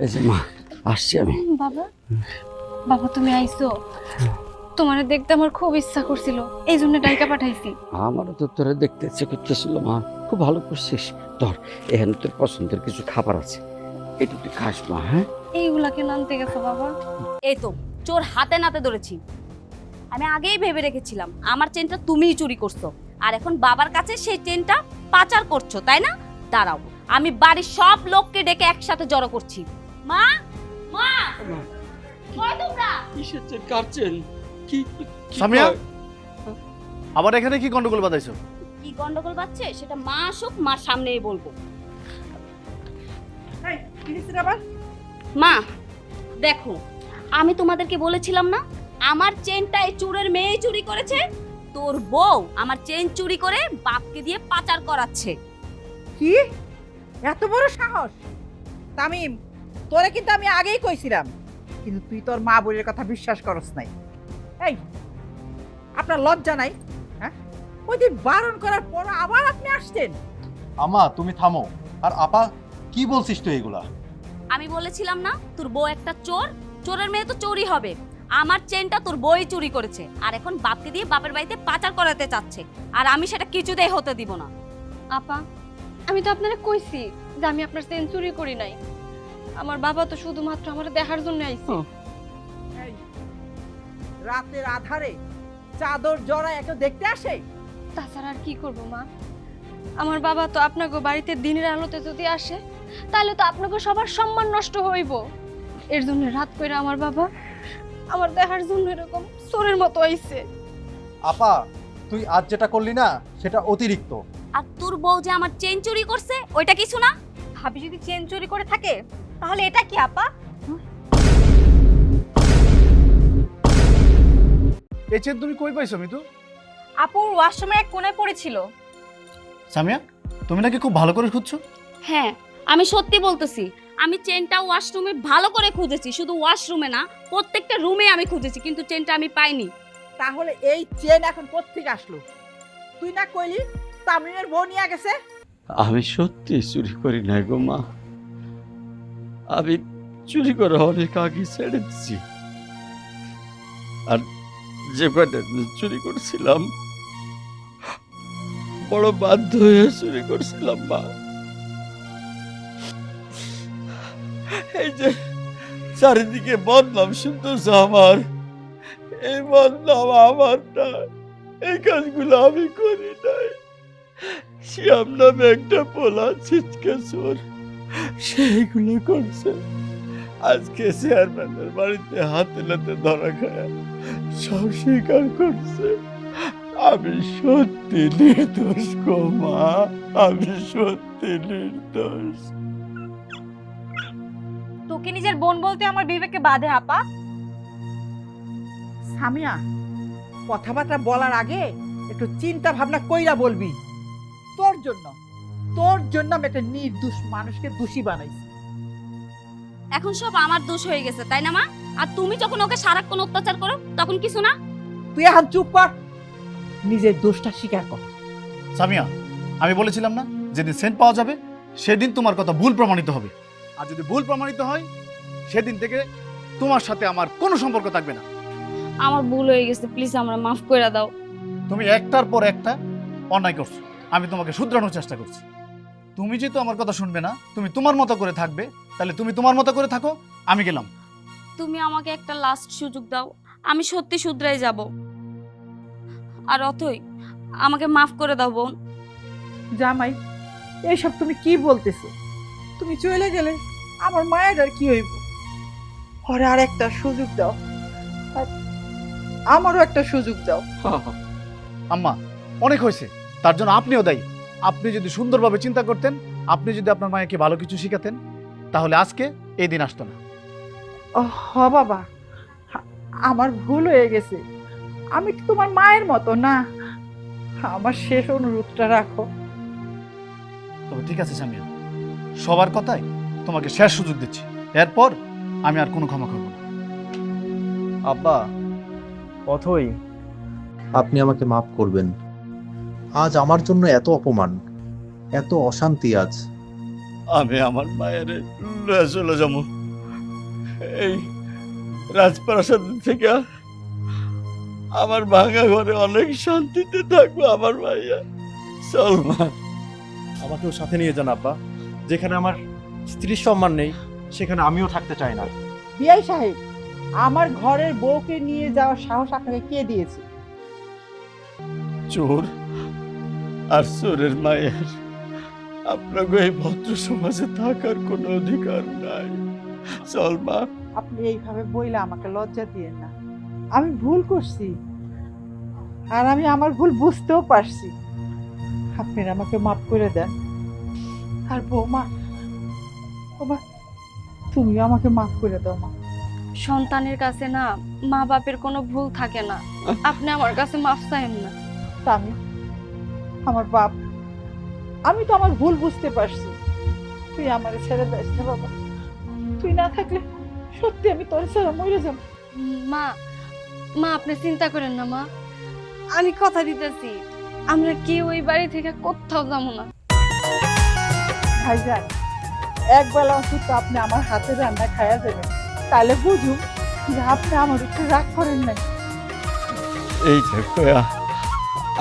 এই যে মা, আসছি আমি। বাবা, বাবা তুমি আইছো? তোমারে দেখতে আমার খুব ইচ্ছা করছিল, এই জন্য ডাইকা পাঠাইছি। আমারও তো তোরা দেখতে ইচ্ছে করতেছিল মা। খুব ভালো করছিস। ধর, এখানে তোর পছন্দের কিছু খাবার আছে, এটা তুই খাস মা। হ্যাঁ, এইগুলাকে নামতে গেছো বাবা? এই তো চোর হাতে নাতে ধরেছি। আমি আগেই ভেবে রেখেছিলাম আমার চেনটা তুমিই চুরি করছো, আর এখন বাবার কাছে সেই চেনটা পাচার করছো, তাই না? দাঁড়াও, আমি বাড়ির সব লোককে ডেকে একসাথে জড়ো করছি। মা, মা, কই তোমরা? কিসের চেন, কার চেন? কি সামিয়া, আবার এখানে কি গন্ডগোল বাঁধাইছো? কি গন্ডগোল বাজছে সেটা মা আসুক, মার সামনেই বলবো। এই, কি হইছে আবার? মা দেখো, আমি তোমাদেরকে বলেছিলাম না আমার চেনটা এই চোরের মেয়ে চুরি করেছে? তোর বউ আমার চেন চুরি করে বাপকে দিয়ে পাচার করাচ্ছে। কি এত বড় সাহস? তামিম, তোরে কিন্তু আমি আগেই কইছিলাম, কিন্তু তুই তোর মা বোনের কথা বিশ্বাস করস নাই। এই, আপনার লজ্জা নাই? হ্যাঁ, ওই দিন বারণ করার পর আবার আপনি আসছেন। আমা তুমি থামো। আর আপা, কি বলছিস তুই এগুলা? আমি বলেছিলাম না তোর বউ একটা চোর, চোরের মেয়ে তো চোরই হবে। আমার চেনটা তোর বই চুরি করেছে, আর এখন বাপকে দিয়ে বাপের বাড়িতে পাচার করাতে চাচ্ছে, আর আমি সেটা কিছুতেই হতে দিব না। আপা, আমি তো আপনারে কইছি যে আমি আপনার চেন চুরি করি নাই। আমার বাবা তো শুধুমাত্র আমার দেখার জন্য আইছে। এই, রাতের আধারে চাদর জড়ায় একটা দেখতে আসে? তাছাড়া আর কি করব মা? আমার বাবা তো আপনাকে বাড়িতে দিনের আলোতে যদি আসে, তাহলে তো আপনাকে সবার সম্মান নষ্ট হইব। এর জন্য রাত কইরা আমার বাবা আমার দেখার জন্য এরকম চোরের মতো আইছে। আপা, তুই আজ যেটা করলি না সেটা অতিরিক্ত। আর তোর বউ যে আমার চেন চুরি করছে ওইটা কিছু না? ভাবি যদি চেন চুরি করে থাকে তাহলে এটা কি আপা? এই চেন তুমি কই পাইছো মিতু? আপুর ওয়াশরুমের এক কোণায় পড়েছিল। সামিয়া, তুমি নাকি খুব ভালো করে খুঁজছো? হ্যাঁ, আমি সত্যি বলতেছি। আমি চেনটা ওয়াশরুমে ভালো করে খুঁজেছি, শুধু ওয়াশরুমে না, প্রত্যেকটা রুমে আমি খুঁজেছি, কিন্তু চেনটা আমি পাইনি। তাহলে এই চেন এখন কোত্থেকে আসলো? তুই না কইলি তামিমের বউ নিয়ে গেছে? আমি সত্যি চুরি করি নাই গো মা। আমি চুরি করে অনেক আগে ছেড়ে দিচ্ছি। আর যে কয়টা চুরি করছিলাম, বড় বাধ্য হয়ে চুরি করছিলাম মা। এই যে চারিদিকে বদনাম শুনতেছ আমার, এই বদনাম আমার না। এই কাজগুলো আমি করি নাই। শ্যাম নামে একটা পোলা ছিচকে চোর, সেইগুলো করছে। আজকে চেয়ারম্যানের বাড়িতে হাতে নাতে ধরা খায় সব স্বীকার করছে। আমি সত্যি নির্দোষ গো মা, আমি সত্যি নির্দোষ। তোকে নিজের বোন বলতে আমার বিবেকে বাধে আপা। সামিয়া, কথাবার্তা বলার আগে একটু চিন্তা ভাবনা কইরা বলবি। তোর জন্য আমি একটা নির্দোষ মানুষকে দোষী বানাইছি। এখন সব আমার দোষ হয়ে গেছে, তাই না মা? আর তুমি যখন ওকে সারাক্ষণ অত্যাচার করো তখন কিছু না? তুই এখন চুপ কর, নিজের দোষটা স্বীকার কর। সামিয়া, আমি বলেছিলাম না যেদিন সেন্ট পাওয়া যাবে সেদিন তোমার কথা ভুল প্রমাণিত হবে। আর যদি ভুল প্রমাণিত হয় সেদিন থেকে তোমার সাথে আমার কোনো সম্পর্ক থাকবে না। আমার ভুল হয়ে গেছে, প্লিজ আমরা মাফ করে দাও। তুমি একটার পর একটা অন্যায় করছো, আমি তোমাকে শুধরানোর চেষ্টা করছি। তুমি যেহেতু আমার কথা শুনবে না, তুমি তোমার মতো করে থাকবে, তাহলে তুমি তোমার মতো করে থাকো, আমি গেলাম। তুমি আমাকে একটা লাস্ট সুযোগ দাও, আমি সত্যি শুধরাই যাব। আর অথই, আমাকে মাফ করে দাও বোন। জামাই, এইসব তুমি কি বলতেছো? তুমি চলে গেলে আমার মায়ের আর কি হইব? ওরে আর একটা সুযোগ দাও, আর আমারও একটা সুযোগ দাও। আম্মা, অনেক হয়েছে, তার জন্য আপনিও দায়ী। আপনি যদি সুন্দরভাবে চিন্তা করতেন, আপনি যদি আপনার মায়েকে ভালো কিছু শিখাতেন, তাহলে আজকে এই দিন আসতো না। হ বাবা, আমার ভুল হয়ে গেছে। আমি তো তোমার মায়ের মতো না। আমার শেষ অনুরোধটা রাখো। তবে ঠিক আছে সামিয়া, সবার কথাই তোমাকে শেষ সুযোগ দিচ্ছি, এরপর আমি আর কোনো ক্ষমা করব না। আব্বা, অথই, আপনি আমাকে মাফ করবেন। আজ আমার জন্য এত অপমান, এত অশান্তি আজ। আমি আমার মায়ের লয়ে চলে যাবো এই রাজপ্রাসাদ থেকে। আমার ভাঙা ঘরে অনেক শান্তিতে থাকবো আমার ভাইয়া। চল মা। আমাকেও সাথে নিয়ে যান আব্বা। যেখানে আমার স্ত্রীর সম্মান নেই, সেখানে আমিও থাকতে চাই না। বিআই সাহেব, আমার ঘরের বউকে নিয়ে যাওয়ার সাহস আপনাকে কে দিয়েছে? চোর আর চোরের মায়ের আপনাকে এই ভদ্র সমাজে থাকার কোনো অধিকার নাই। চল মা। আপনি এইভাবে বইলে আমাকে লজ্জা দিয়েন না। আমি ভুল করছি, আর আমি আমার ভুল বুঝতেও পারছি। আপনারা আমাকে মাফ করে দেন। আর বৌমা, বাবা, তুমিও আমাকে মাফ করে দাও মা। সন্তানের কাছে না মা বাপের কোনো ভুল থাকে না, আপনি আমার কাছে মাফ চাইেন না। আমি আমার বাপ, আমি তো আমার ভুল বুঝতে পারছি। তুই আমারে ছেড়ে দিস না বাবা। তুই না থাকলে সত্যি আমি তোর ছেড়ে মরে যাব। মা, মা আপনি চিন্তা করেন না মা, আমি কথা দিতেছি আমরা কেউ ওই বাড়ি থেকে কোথাও যাবো না। ভাইজান, এক বেলা অন্তত আপনি আমার হাতে রান্না খাইয়া যাবেন, তাহলে বুঝুন যে আপনি আমার একটু রাগ করেন নাই। এইটা কয়া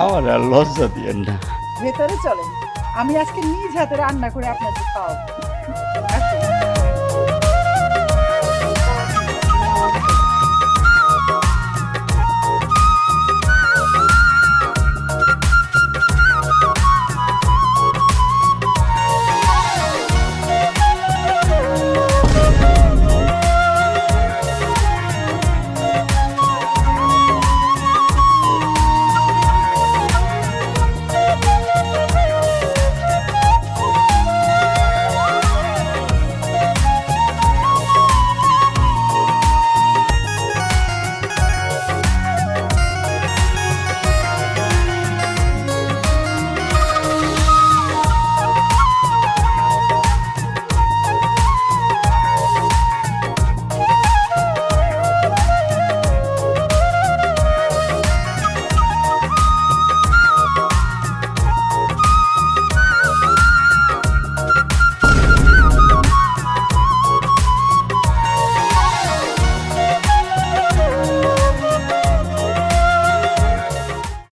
আমার আর লজ্জা দিয়েন না। ভেতরে চলেন, আমি আজকে নিজ হাতে রান্না করে আপনাদের খাওয়াবো।